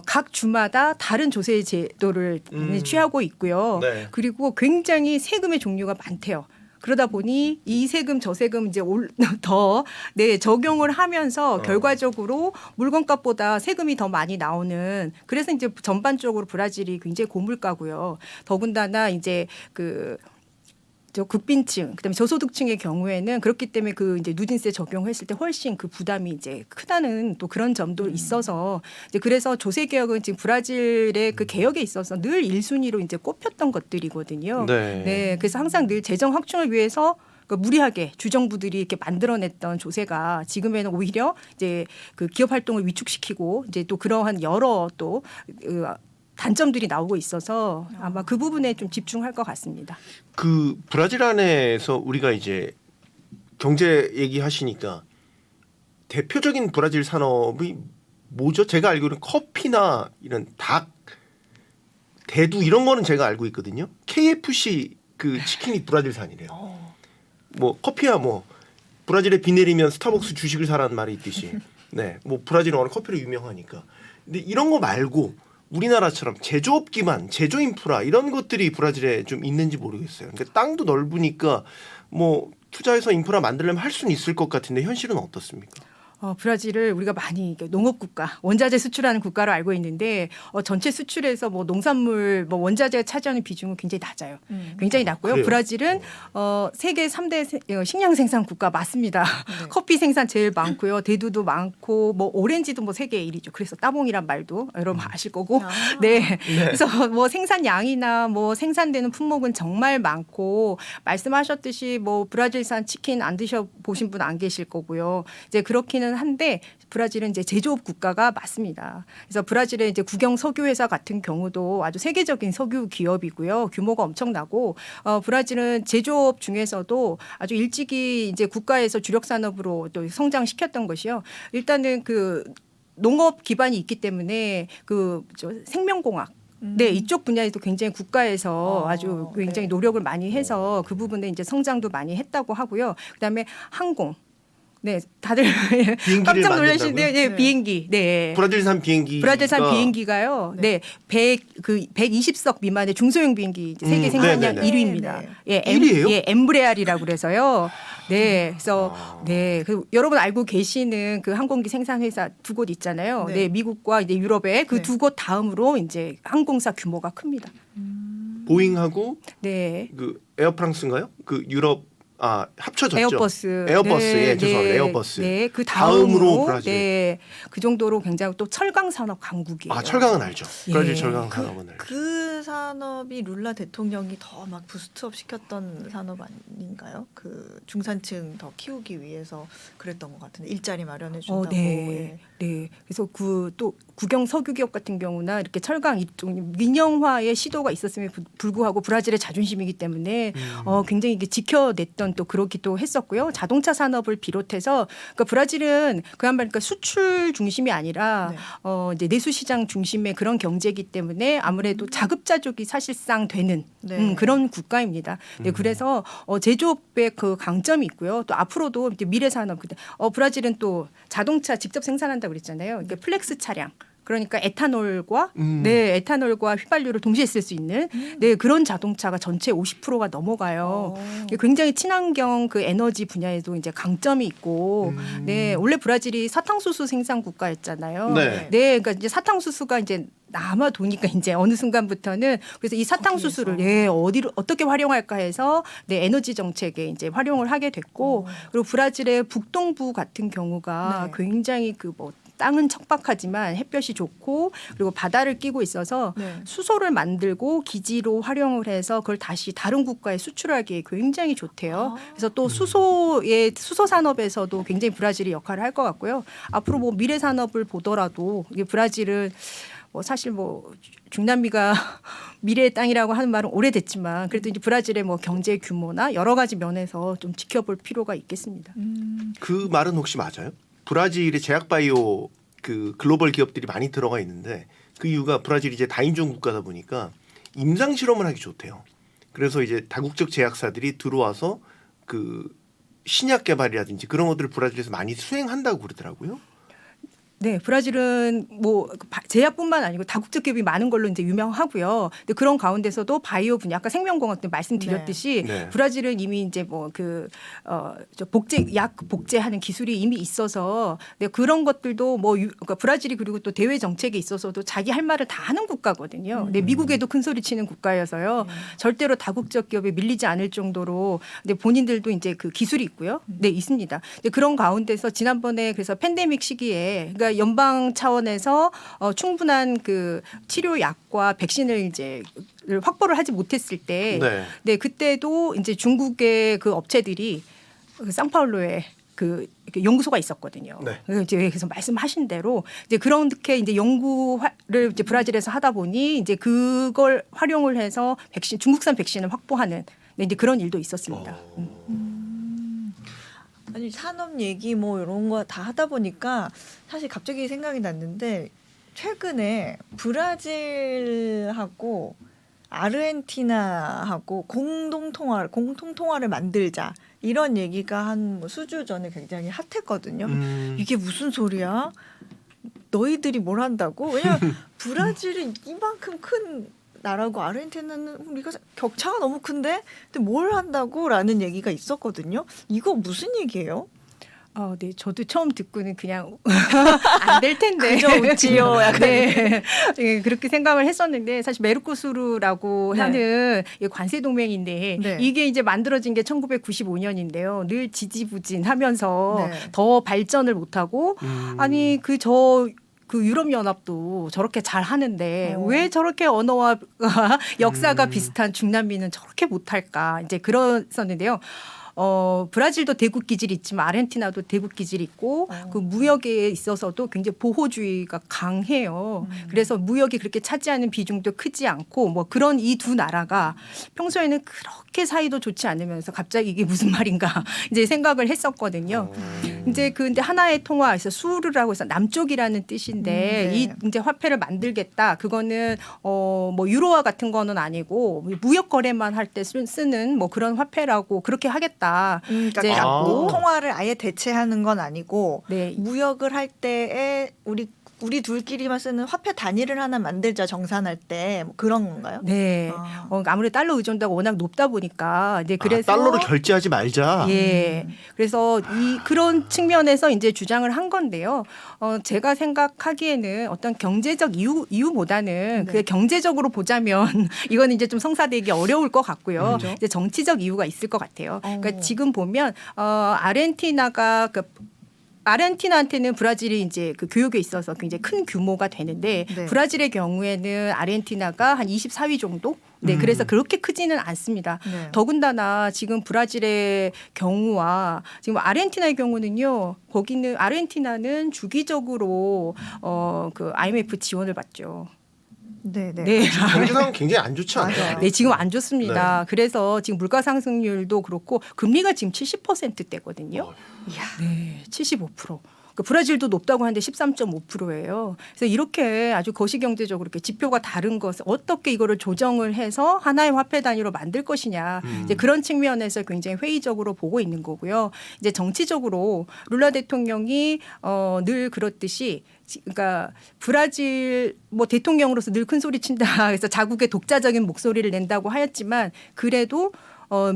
각 주마다 다른 조세 제도를 취하고 있고요.
네.
그리고 굉장히 세금의 종류가 많대요. 그러다 보니 이 세금 저 세금 이제 더 적용을 하면서 결과적으로 물건값보다 세금이 더 많이 나오는 그래서 이제 전반적으로 브라질이 굉장히 고물가고요. 더군다나 이제 저 극빈층, 그다음에 저소득층의 경우에는 그렇기 때문에 그 이제 누진세 적용했을 때 훨씬 그 부담이 이제 크다는 또 그런 점도 있어서 이제 그래서 조세 개혁은 지금 브라질의 그 개혁에 있어서 늘 1순위로 이제 꼽혔던 것들이거든요.
네.
그래서 항상 늘 재정 확충을 위해서 무리하게 주정부들이 이렇게 만들어냈던 조세가 지금에는 오히려 이제 그 기업 활동을 위축시키고 이제 또 그러한 여러 또 단점들이 나오고 있어서 아마 그 부분에 좀 집중할 것 같습니다.
그 브라질 안에서 우리가 이제 경제 얘기하시니까 대표적인 브라질 산업이 뭐죠? 제가 알기로는 커피나 이런 닭, 대두 이런 거는 제가 알고 있거든요. KFC 그 치킨이 브라질산이래요. 뭐 커피야 뭐 브라질에 비 내리면 스타벅스 주식을 사라는 말이 있듯이 네, 뭐 브라질은 워낙 커피로 유명하니까. 근데 이런 거 말고 우리나라처럼 제조업 기반, 제조 인프라 이런 것들이 브라질에 좀 있는지 모르겠어요. 그러니까 땅도 넓으니까 뭐 투자해서 인프라 만들려면 할 수는 있을 것 같은데 현실은 어떻습니까?
브라질을 우리가 많이 농업 국가, 원자재 수출하는 국가로 알고 있는데 전체 수출에서 뭐 농산물, 뭐 원자재가 차지하는 비중은 굉장히 낮아요. 굉장히 낮고요.
그래요?
브라질은 세계 3대 식량 생산 국가 맞습니다.
네.
커피 생산 제일 많고요. 대두도 많고 뭐 오렌지도 뭐 세계 1위죠. 그래서 따봉이란 말도 여러분 아실 거고.
아.
네. 그래서 뭐 생산량이나 뭐 생산되는 품목은 정말 많고 말씀하셨듯이 뭐 브라질산 치킨 안 드셔 보신 분 안 계실 거고요. 이제 그렇기는 한데 브라질은 이제 제조업 국가가 맞습니다. 그래서 브라질의 이제 국영 석유 회사 같은 경우도 아주 세계적인 석유 기업이고요. 규모가 엄청나고 브라질은 제조업 중에서도 아주 일찍이 이제 국가에서 주력 산업으로 또 성장시켰던 것이요. 일단은 그 농업 기반이 있기 때문에 생명공학 네, 이쪽 분야에도 굉장히 국가에서 아주 굉장히
네.
노력을 많이 해서 그 부분에 이제 성장도 많이 했다고 하고요. 그다음에 항공. 네, 다들
비행기를
깜짝 놀라시는데요.
만든다고요?
네,
네.
비행기. 네.
브라질산 비행기.
브라질산 비행기가요. 네. 120석 미만의 중소형 비행기 세계 생산량
네네네.
1위입니다.
네.
예,
1위예요?
예, 엠브레알이라고 그래서요. 네. 그래서 네. 그 여러분 알고 계시는 그 항공기 생산 회사 두 곳 있잖아요.
네.
네, 미국과 이제 유럽의 그
네.
두 곳 다음으로 이제 항공사 규모가 큽니다.
보잉하고
네.
그 에어프랑스인가요? 그 유럽 합쳐졌죠.
에어버스.
예, 죄송합니다. 에어버스.
네, 그
다음으로
다음으로
브라질.
네, 그 정도로 굉장히 또 철강 산업 강국이에요.
철강은 알죠.
예.
브라질 철강 산업은 알죠.
그 산업이 룰라 대통령이 더 막 부스트업 시켰던 산업 아닌가요? 그 중산층 더 키우기 위해서 그랬던 것 같은데 일자리 마련해 준다고.
네. 네. 그래서 그 또 국영 석유 기업 같은 경우나 이렇게 철강 이쪽 민영화의 시도가 있었음에 불구하고 브라질의 자존심이기 때문에 굉장히 이게 지켜냈던 또 그러기도 했었고요. 자동차 산업을 비롯해서 그러니까 브라질은 그야말로 그러니까 수출 중심이 아니라
네.
이제 내수 시장 중심의 그런 경제이기 때문에 아무래도 자급자족이 사실상 되는
네.
그런 국가입니다. 네, 그래서 제조업의 그 강점이 있고요. 또 앞으로도 이제 미래 산업 브라질은 또 자동차 직접 생산한다고 그랬잖아요. 그러니까 플렉스 차량. 그러니까 에탄올과 에탄올과 휘발유를 동시에 쓸 수 있는 네, 그런 자동차가 전체 50%가 넘어가요. 굉장히 친환경 그 에너지 분야에도 이제 강점이 있고 네, 원래 브라질이 사탕수수 생산 국가였잖아요.
네.
네, 그러니까 이제 사탕수수가 이제 남아 도니까 이제 어느 순간부터는 그래서 이 사탕수수를 어디로 어떻게 활용할까 해서 네, 에너지 정책에 이제 활용을 하게 됐고 그리고 브라질의 북동부 같은 경우가
네.
굉장히 그 뭐 땅은 척박하지만 햇볕이 좋고 그리고 바다를 끼고 있어서
네.
수소를 만들고 기지로 활용을 해서 그걸 다시 다른 국가에 수출하기에 굉장히 좋대요. 그래서 또 수소 산업에서도 굉장히 브라질이 역할을 할 것 같고요. 앞으로 뭐 미래 산업을 보더라도 이게 브라질은 뭐 사실 뭐 중남미가 미래의 땅이라고 하는 말은 오래됐지만 그래도 이제 브라질의 뭐 경제 규모나 여러 가지 면에서 좀 지켜볼 필요가 있겠습니다.
그 말은 혹시 맞아요? 브라질의 제약바이오 그 글로벌 기업들이 많이 들어가 있는데 그 이유가 브라질이 이제 다인종 국가다 보니까 임상 실험을 하기 좋대요. 그래서 이제 다국적 제약사들이 들어와서 그 신약 개발이라든지 그런 것들을 브라질에서 많이 수행한다고 그러더라고요.
네, 브라질은 뭐 제약뿐만 아니고 다국적 기업이 많은 걸로 이제 유명하고요. 근데 그런 가운데서도 바이오 분야, 아까 생명공학 때 말씀드렸듯이
네.
브라질은 이미 이제 뭐 약 복제하는 기술이 이미 있어서 네, 그런 것들도 뭐 그러니까 브라질이 그리고 또 대외 정책에 있어서도 자기 할 말을 다 하는 국가거든요. 네, 미국에도 큰 소리 치는 국가여서요. 절대로 다국적 기업에 밀리지 않을 정도로 근데 본인들도 이제 그 기술이 있고요. 네, 있습니다. 근데 그런 가운데서 지난번에 그래서 팬데믹 시기에 그러니까 연방 차원에서 충분한 그 치료약과 백신을 이제 확보를 하지 못했을 때, 네, 그때도 이제 중국의 그 업체들이 그 상파울로에 그 연구소가 있었거든요.
네.
그래서 말씀하신 대로 이제 그렇게 이제 연구를 이제 브라질에서 하다 보니 이제 그걸 활용을 해서 중국산 백신을 확보하는 네, 이제 그런 일도 있었습니다.
아니 산업 얘기 뭐 이런 거 다 하다 보니까 사실 갑자기 생각이 났는데 최근에 브라질하고 아르헨티나하고 공통 통화를 만들자 이런 얘기가 한 수주 전에 굉장히 핫했거든요. 이게 무슨 소리야? 너희들이 뭘 한다고? 왜냐면 브라질이 이만큼 큰 나라고 아르헨티나는 우리가 격차가 너무 큰데 근데 뭘 한다고라는 얘기가 있었거든요. 이거 무슨 얘기예요?
네, 저도 처음 듣고는 그냥 안 될 텐데.
그저 웃지요. 약간
네, 네, 그렇게 생각을 했었는데 사실 메르코수르라고
네.
하는 이 관세 동맹인데
네.
이게 이제 만들어진 게 1995년인데요. 늘 지지부진하면서
네.
더 발전을 못하고 아니 그 유럽연합도 저렇게 잘 하는데 왜 저렇게 언어와 역사가 비슷한 중남미는 저렇게 못할까 이제 그랬었는데요. 브라질도 대국 기질이 있지만 아르헨티나도 대국 기질이 있고 그 무역에 있어서도 굉장히 보호주의가 강해요. 그래서 무역이 그렇게 차지하는 비중도 크지 않고 뭐 그런 이 두 나라가 평소에는 그렇게 사이도 좋지 않으면서 갑자기 이게 무슨 말인가 이제 생각을 했었거든요. 이제 근데 하나의 통화에서 수르라고 해서 남쪽이라는 뜻인데
네.
이 이제 화폐를 만들겠다. 그거는 뭐 유로화 같은 거는 아니고 무역 거래만 할 때 쓰는 뭐 그런 화폐라고 그렇게 하겠다.
그러니까
이제
각국
아.
통화를 아예 대체하는 건 아니고
네.
무역을 할 때에 우리 둘끼리만 쓰는 화폐 단위를 하나 만들자 정산할 때 뭐 그런 건가요?
네.
아.
아무래도 달러 의존도가 워낙 높다 보니까 네, 그래서
달러로 결제하지 말자.
예. 그래서 그런 측면에서 이제 주장을 한 건데요. 제가 생각하기에는 어떤 경제적 이유보다는 그게 경제적으로 보자면 이건 이제 좀 성사되기 어려울 것 같고요.
그렇죠.
이제 정치적 이유가 있을 것 같아요. 그러니까 지금 보면 아르헨티나한테는 브라질이 이제 그 교육에 있어서 굉장히 큰 규모가 되는데
네.
브라질의 경우에는 아르헨티나가 한 24위 정도? 네, 그래서 그렇게 크지는 않습니다.
네.
더군다나 지금 브라질의 경우와 지금 아르헨티나의 경우는요. 거기는 아르헨티나는 주기적으로 그 IMF 지원을 받죠.
네, 네.
네.
경제 상황 굉장히 안 좋지 않아요?
맞아요.
네, 지금 안 좋습니다. 그래서 지금 물가 상승률도 그렇고 금리가 지금 70%대거든요.
이야.
네, 75%. 그 브라질도 높다고 하는데 13.5%예요. 그래서 이렇게 아주 거시경제적으로 이렇게 지표가 다른 것을 어떻게 이거를 조정을 해서 하나의 화폐 단위로 만들 것이냐. 이제 그런 측면에서 굉장히 회의적으로 보고 있는 거고요. 이제 정치적으로 룰라 대통령이 늘 그렇듯이 그러니까 브라질 뭐 대통령으로서 늘 큰 소리 친다. 그래서 자국의 독자적인 목소리를 낸다고 하였지만 그래도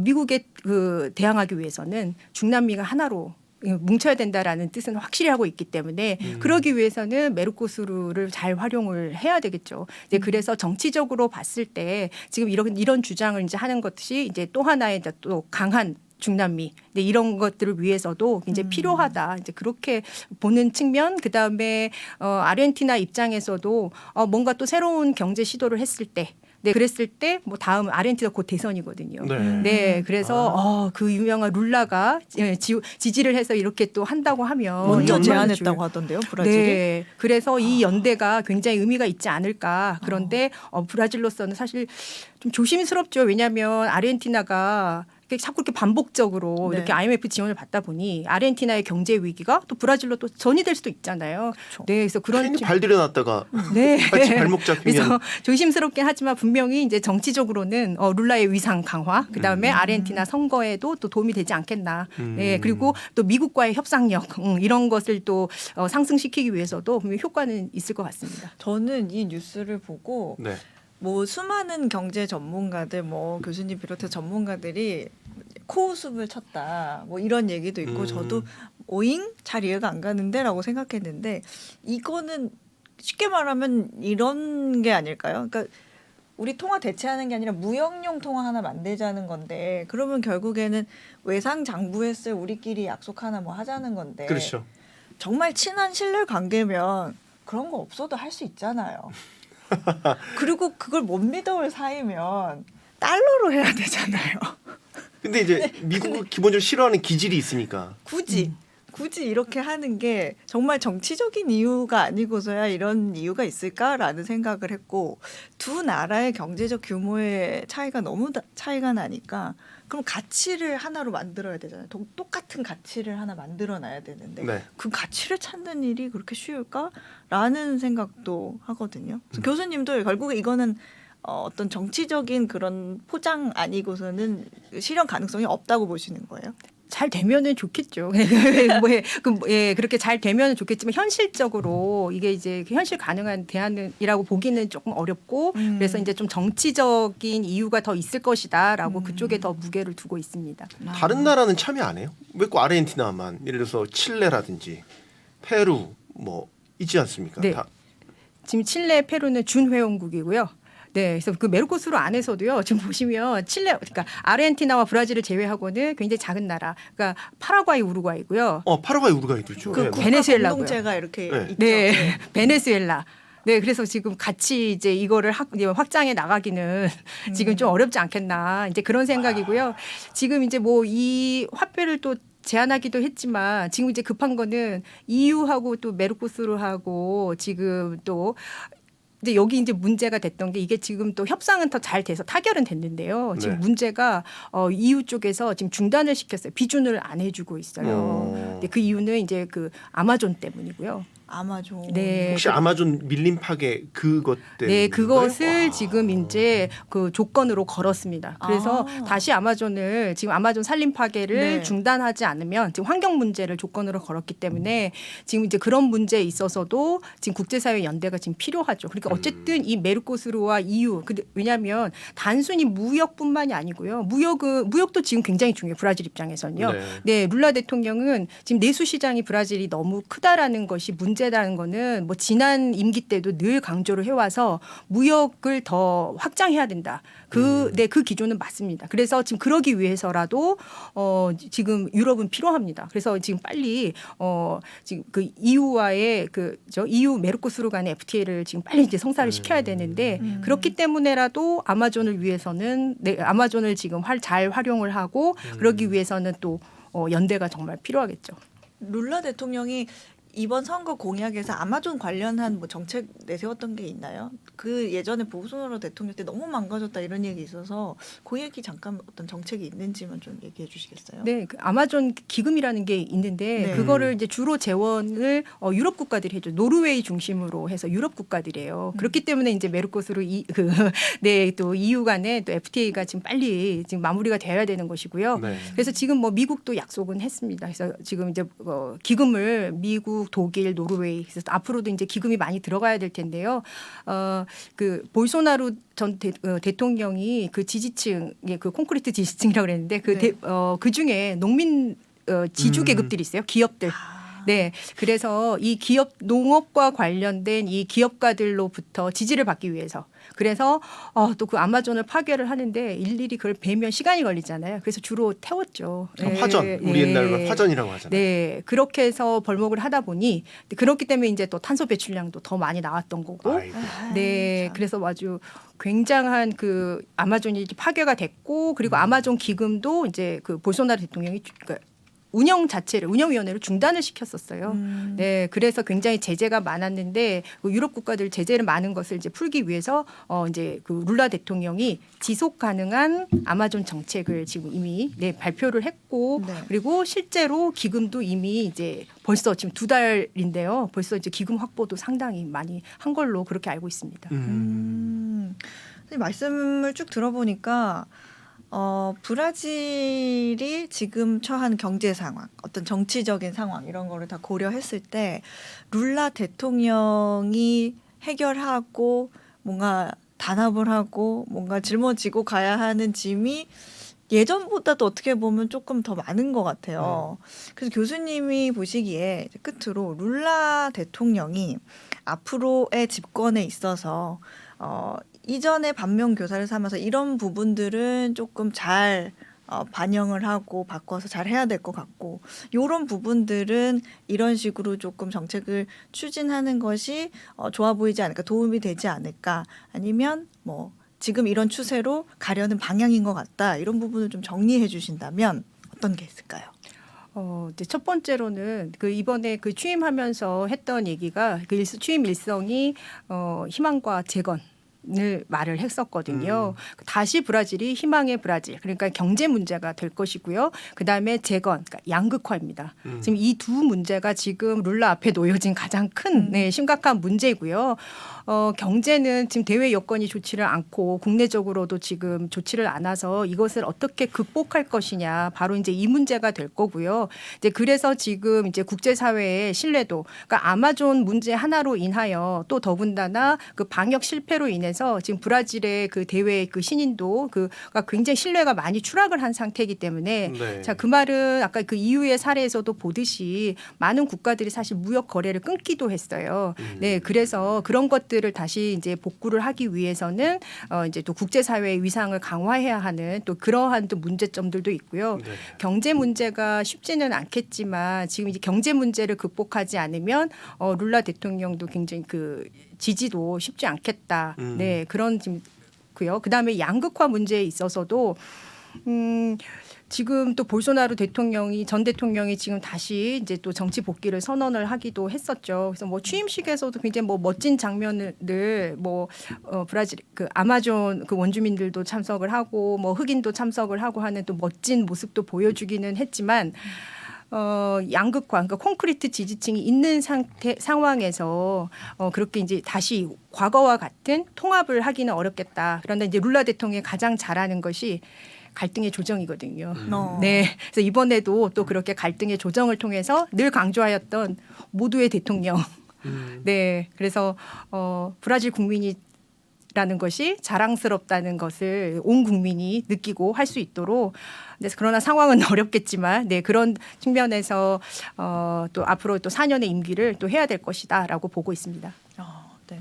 미국에 그 대항하기 위해서는 중남미가 하나로 뭉쳐야 된다라는 뜻은 확실히 하고 있기 때문에 그러기 위해서는 메르코수르를 잘 활용을 해야 되겠죠. 이제 그래서 정치적으로 봤을 때 지금 이런 주장을 이제 하는 것이 이제 또 하나의 또 강한 중남미 이런 것들을 위해서도 이제 필요하다. 이제 그렇게 보는 측면. 그다음에 아르헨티나 입장에서도 뭔가 또 새로운 경제 시도를 했을 때. 네, 그랬을 때 뭐 다음 아르헨티나 곧 대선이거든요. 네, 그래서 그 유명한 룰라가 지지를 해서 이렇게 또 한다고 하면
먼저
얼마나
제안했다고
중요-
하던데요, 브라질이.
네, 그래서 이 연대가 굉장히 의미가 있지 않을까. 그런데 브라질로서는 사실 좀 조심스럽죠. 왜냐하면 아르헨티나가 자꾸 이렇게 반복적으로
네.
이렇게 IMF 지원을 받다 보니 아르헨티나의 경제 위기가 또 브라질로 또 전이될 수도 있잖아요. 네, 그래서 그런
괜히 발 들여놨다가
네.
같이 발목 잡히면
그래서 조심스럽긴 하지만 분명히 이제 정치적으로는 룰라의 위상 강화, 그다음에 아르헨티나 선거에도 또 도움이 되지 않겠나. 네, 그리고 또 미국과의 협상력 이런 것을 또 상승시키기 위해서도 분명히 효과는 있을 것 같습니다.
저는 이 뉴스를 보고
네.
뭐 수많은 경제 전문가들, 뭐 교수님 비롯해 전문가들이 코웃음을 쳤다, 뭐 이런 얘기도 있고 저도 오잉 잘 이해가 안 가는데라고 생각했는데 이거는 쉽게 말하면 이런 게 아닐까요? 그러니까 우리 통화 대체하는 게 아니라 무역용 통화 하나 만들자는 건데 그러면 결국에는 외상 장부했을 우리끼리 약속 하나 뭐 하자는 건데
그렇죠.
정말 친한 신뢰 관계면 그런 거 없어도 할 수 있잖아요. 그리고 그걸 못 믿어올 사이면 달러로 해야 되잖아요.
근데 이제 미국은 기본적으로 싫어하는 기질이 있으니까.
굳이 이렇게 하는 게 정말 정치적인 이유가 아니고서야 이런 이유가 있을까라는 생각을 했고 두 나라의 경제적 규모의 차이가 너무 차이가 나니까 그럼 가치를 하나로 만들어야 되잖아요. 똑같은 가치를 하나 만들어놔야 되는데
네.
그 가치를 찾는 일이 그렇게 쉬울까라는 생각도 하거든요. 그래서 교수님도 결국에 이거는 어떤 정치적인 그런 포장 아니고서는 실현 가능성이 없다고 보시는 거예요?
잘 되면은 좋겠죠. 그렇게 잘 되면은 좋겠지만 현실적으로 이게 이제 현실 가능한 대안이라고 보기는 조금 어렵고 그래서 이제 좀 정치적인 이유가 더 있을 것이다라고 그쪽에 더 무게를 두고 있습니다.
다른 나라는 참여 안 해요? 왜 꼭 아르헨티나만? 예를 들어서 칠레라든지 페루 뭐 있지 않습니까?
네.
다.
지금 칠레, 페루는 준회원국이고요. 네, 그래서 그 메르코스루 안에서도요. 지금 보시면 칠레, 그러니까 아르헨티나와 브라질을 제외하고는 굉장히 작은 나라. 그러니까 파라과이, 우루과이고요.
파라과이 우루과이도 있죠.
그
네.
국가
베네수엘라고요.
공동체가 이렇게
네.
있죠.
네, 베네수엘라. 네, 그래서 지금 같이 이제 이거를 이제 확장해 나가기는 지금 좀 어렵지 않겠나 이제 그런 생각이고요. 지금 이제 뭐 이 화폐를 또 제안하기도 했지만 지금 이제 급한 거는 EU하고 또 메르코스루하고 지금 또 이제 여기 이제 문제가 됐던 게 이게 지금 또 협상은 더 잘 돼서 타결은 됐는데요. 지금
네.
문제가 EU 쪽에서 지금 중단을 시켰어요. 비준을 안 해주고 있어요. 근데 그 이유는 이제 그 아마존 때문이고요.
아마존.
네.
혹시 아마존 밀림 파괴 그것 때문에?
네, 그것을 지금 이제 그 조건으로 걸었습니다. 그래서 다시 아마존을 지금 아마존 산림 파괴를
네.
중단하지 않으면 지금 환경 문제를 조건으로 걸었기 때문에 지금 이제 그런 문제에 있어서도 지금 국제사회 연대가 지금 필요하죠. 그러니까 어쨌든 이 메르코스루와 EU 왜냐하면 단순히 무역뿐만이 아니고요. 무역도 지금 굉장히 중요해요. 브라질 입장에서는요.
네.
네, 룰라 대통령은 지금 내수 시장이 브라질이 너무 크다라는 것이 문제라는 거는 뭐 지난 임기 때도 늘 강조를 해와서 무역을 더 확장해야 된다. 그 기조는 맞습니다. 그래서 지금 그러기 위해서라도 지금 유럽은 필요합니다. 그래서 지금 빨리 지금 그 EU와의 EU 메르코스루 간의 FTA를 지금 빨리 이제 성사를 시켜야 되는데 그렇기 때문에라도 아마존을 위해서는 아마존을 지금 잘 활용을 하고 그러기 위해서는 또 연대가 정말 필요하겠죠.
룰라 대통령이 이번 선거 공약에서 아마존 관련한 뭐 정책 내세웠던 게 있나요? 그 예전에 보소나로 대통령 때 너무 망가졌다 이런 얘기 있어서 그 얘기 잠깐 어떤 정책이 있는지만 좀 얘기해 주시겠어요?
네, 그 아마존 기금이라는 게 있는데
네.
그거를 이제 주로 재원을 유럽 국가들이 해줘. 노르웨이 중심으로 해서 유럽 국가들이에요. 그렇기 때문에 이제 메르코스루 또 EU 간에 또 FTA가 지금 빨리 지금 마무리가 되어야 되는 것이고요.
네.
그래서 지금 뭐 미국도 약속은 했습니다. 그래서 지금 이제 기금을 미국, 독일, 노르웨이 그래서 앞으로도 이제 기금이 많이 들어가야 될 텐데요. 그 볼소나루 전 대통령이 그 지지층의 그 콘크리트 지지층이라고 그랬는데 그 중에 농민 지주 계급들이 있어요. 기업들. 네, 그래서 이 기업 농업과 관련된 이 기업가들로부터 지지를 받기 위해서 그래서 또 그 아마존을 파괴를 하는데 일일이 그걸 베면 시간이 걸리잖아요. 그래서 주로 태웠죠.
화전 우리 옛날 화전이라고 하잖아요.
네, 그렇게 해서 벌목을 하다 보니 그렇기 때문에 이제 또 탄소 배출량도 더 많이 나왔던 거고.
아이고.
네, 그래서 아주 굉장한 그 아마존이 파괴가 됐고 그리고 아마존 기금도 이제 그 볼소나루 대통령이 운영위원회를 중단을 시켰었어요. 네, 그래서 굉장히 제재가 많았는데 그 유럽 국가들 제재를 많은 것을 이제 풀기 위해서 이제 그 룰라 대통령이 지속 가능한 아마존 정책을 지금 이미 발표를 했고
네.
그리고 실제로 기금도 이미 이제 벌써 지금 2달인데요. 벌써 이제 기금 확보도 상당히 많이 한 걸로 그렇게 알고 있습니다.
선생님 말씀을 쭉 들어보니까 브라질이 지금 처한 경제 상황, 어떤 정치적인 상황 이런 거를 다 고려했을 때 룰라 대통령이 해결하고 뭔가 단합을 하고 뭔가 짊어지고 가야 하는 짐이 예전보다도 어떻게 보면 조금 더 많은 것 같아요. 그래서 교수님이 보시기에 끝으로 룰라 대통령이 앞으로의 집권에 있어서 이전에 반면 교사를 삼아서 이런 부분들은 조금 잘 반영을 하고 바꿔서 잘 해야 될 것 같고 이런 부분들은 이런 식으로 조금 정책을 추진하는 것이 좋아 보이지 않을까 도움이 되지 않을까 아니면 뭐 지금 이런 추세로 가려는 방향인 것 같다 이런 부분을 좀 정리해 주신다면 어떤 게 있을까요?
이제 첫 번째로는 그 이번에 그 취임하면서 했던 얘기가 그 취임 일성이 희망과 재건 말을 했었거든요. 다시 브라질이 희망의 브라질, 그러니까 경제 문제가 될 것이고요. 그다음에 재건, 그러니까 양극화입니다. 지금 이 두 문제가 지금 룰라 앞에 놓여진 가장 큰 심각한 문제이고요. 경제는 지금 대외 여건이 좋지를 않고 국내적으로도 지금 좋지를 않아서 이것을 어떻게 극복할 것이냐, 바로 이제 이 문제가 될 거고요. 이제 그래서 지금 이제 국제사회의 신뢰도, 그러니까 아마존 문제 하나로 인하여 또 더군다나 그 방역 실패로 인해서 지금 브라질의 그 대외 그 신인도 그가 굉장히 신뢰가 많이 추락을 한 상태이기 때문에
네.
자, 그 말은 아까 그 EU의 사례에서도 보듯이 많은 국가들이 사실 무역 거래를 끊기도 했어요. 네, 그래서 그런 것들을 다시 이제 복구를 하기 위해서는 이제 또 국제사회의 위상을 강화해야 하는 또 그러한 또 문제점들도 있고요.
네.
경제 문제가 쉽지는 않겠지만 지금 이제 경제 문제를 극복하지 않으면 룰라 대통령도 굉장히 그 지지도 쉽지 않겠다. 네, 그런 지금 고요. 그다음에 양극화 문제에 있어서도 지금 또 볼소나루 전 대통령이 지금 다시 이제 또 정치 복귀를 선언을 하기도 했었죠. 그래서 뭐 취임식에서도 굉장히 뭐 멋진 장면을 뭐 브라질 그 아마존 그 원주민들도 참석을 하고 뭐 흑인도 참석을 하고 하는 또 멋진 모습도 보여주기는 했지만 양극화, 그러니까 콘크리트 지지층이 있는 상황에서 그렇게 이제 다시 과거와 같은 통합을 하기는 어렵겠다. 그런데 이제 룰라 대통령이 가장 잘하는 것이 갈등의 조정이거든요. 네, 그래서 이번에도 또 그렇게 갈등의 조정을 통해서 늘 강조하였던 모두의 대통령. 네, 그래서 브라질 국민이라는 것이 자랑스럽다는 것을 온 국민이 느끼고 할 수 있도록. 네, 그러나 상황은 어렵겠지만, 네, 그런 측면에서 또 앞으로 또 4년의 임기를 또 해야 될 것이다라고 보고 있습니다.
네.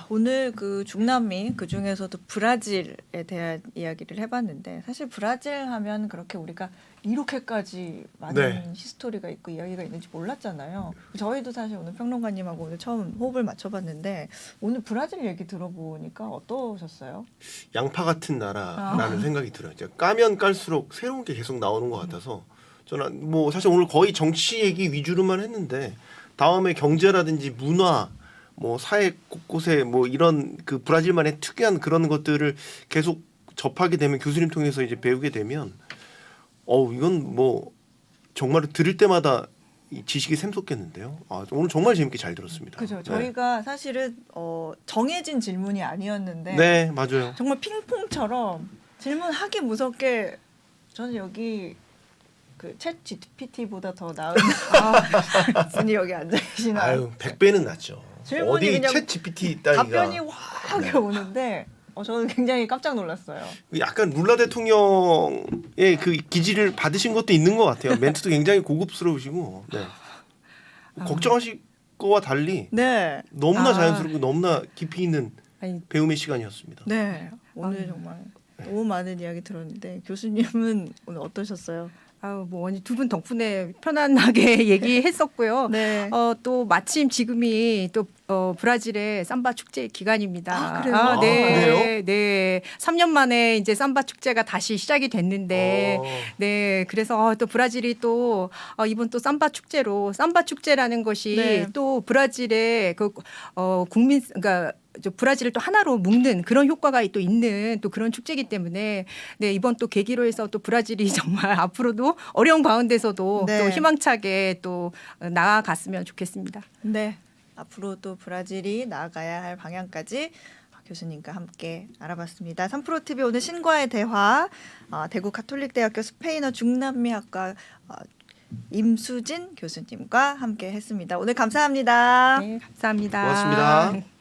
오늘 그 중남미 그 중에서도 브라질에 대한 이야기를 해봤는데 사실 브라질 하면 그렇게 우리가 이렇게까지 많은
네.
히스토리가 있고 이야기가 있는지 몰랐잖아요. 저희도 사실 오늘 평론가님하고 오늘 처음 호흡을 맞춰봤는데 오늘 브라질 얘기 들어보니까 어떠셨어요?
양파 같은 나라라는 생각이 들어요. 이제 까면 깔수록 새로운 게 계속 나오는 것 같아서 저는 뭐 사실 오늘 거의 정치 얘기 위주로만 했는데 다음에 경제라든지 문화 뭐 사회 곳곳에 뭐 이런 그 브라질만의 특이한 그런 것들을 계속 접하게 되면 교수님 통해서 이제 배우게 되면 이건 뭐 정말 들을 때마다 이 지식이 샘솟겠는데요. 오늘 정말 재밌게 잘 들었습니다.
그죠.
네.
저희가 사실은 정해진 질문이 아니었는데
네, 맞아요.
정말 핑퐁처럼 질문하기 무섭게 저는 여기 그 챗 GPT보다 더 나은 분이 여기 앉아 계시나.
아유, 100배는 낫죠.
질문이
어디
그냥
챗 GPT 따위가
답변이 확 오는데 저는 굉장히 깜짝 놀랐어요.
약간 룰라 대통령의 그 기지를 받으신 것도 있는 것 같아요. 멘트도 굉장히 고급스러우시고 네. 걱정하실 거와 달리
네.
너무나 자연스럽고 너무나 깊이 있는
아니,
배움의 시간이었습니다.
네. 오늘 정말 너무 많은 이야기 들었는데 교수님은 오늘 어떠셨어요?
뭐 두 분 덕분에 편안하게 얘기했었고요.
네.
또 마침 지금이 또 브라질의 삼바 축제 기간입니다.
그래요?
네, 네. 3년 만에 이제 삼바 축제가 다시 시작이 됐는데, 네. 그래서 또 브라질이 또 이번 또 삼바 축제라는 것이
네.
또 브라질의 그 그러니까 브라질을 또 하나로 묶는 그런 효과가 또 있는 또 그런 축제이기 때문에 네, 이번 또 계기로 해서 또 브라질이 정말 앞으로도 어려운 가운데서도
네.
또 희망차게 또 나아갔으면 좋겠습니다.
네. 앞으로 또 브라질이 나아가야 할 방향까지 교수님과 함께 알아봤습니다. 3프로TV 오늘 신과의 대화 대구 가톨릭대학교 스페인어 중남미학과 임수진 교수님과 함께 했습니다. 오늘 감사합니다.
네, 감사합니다.
고맙습니다.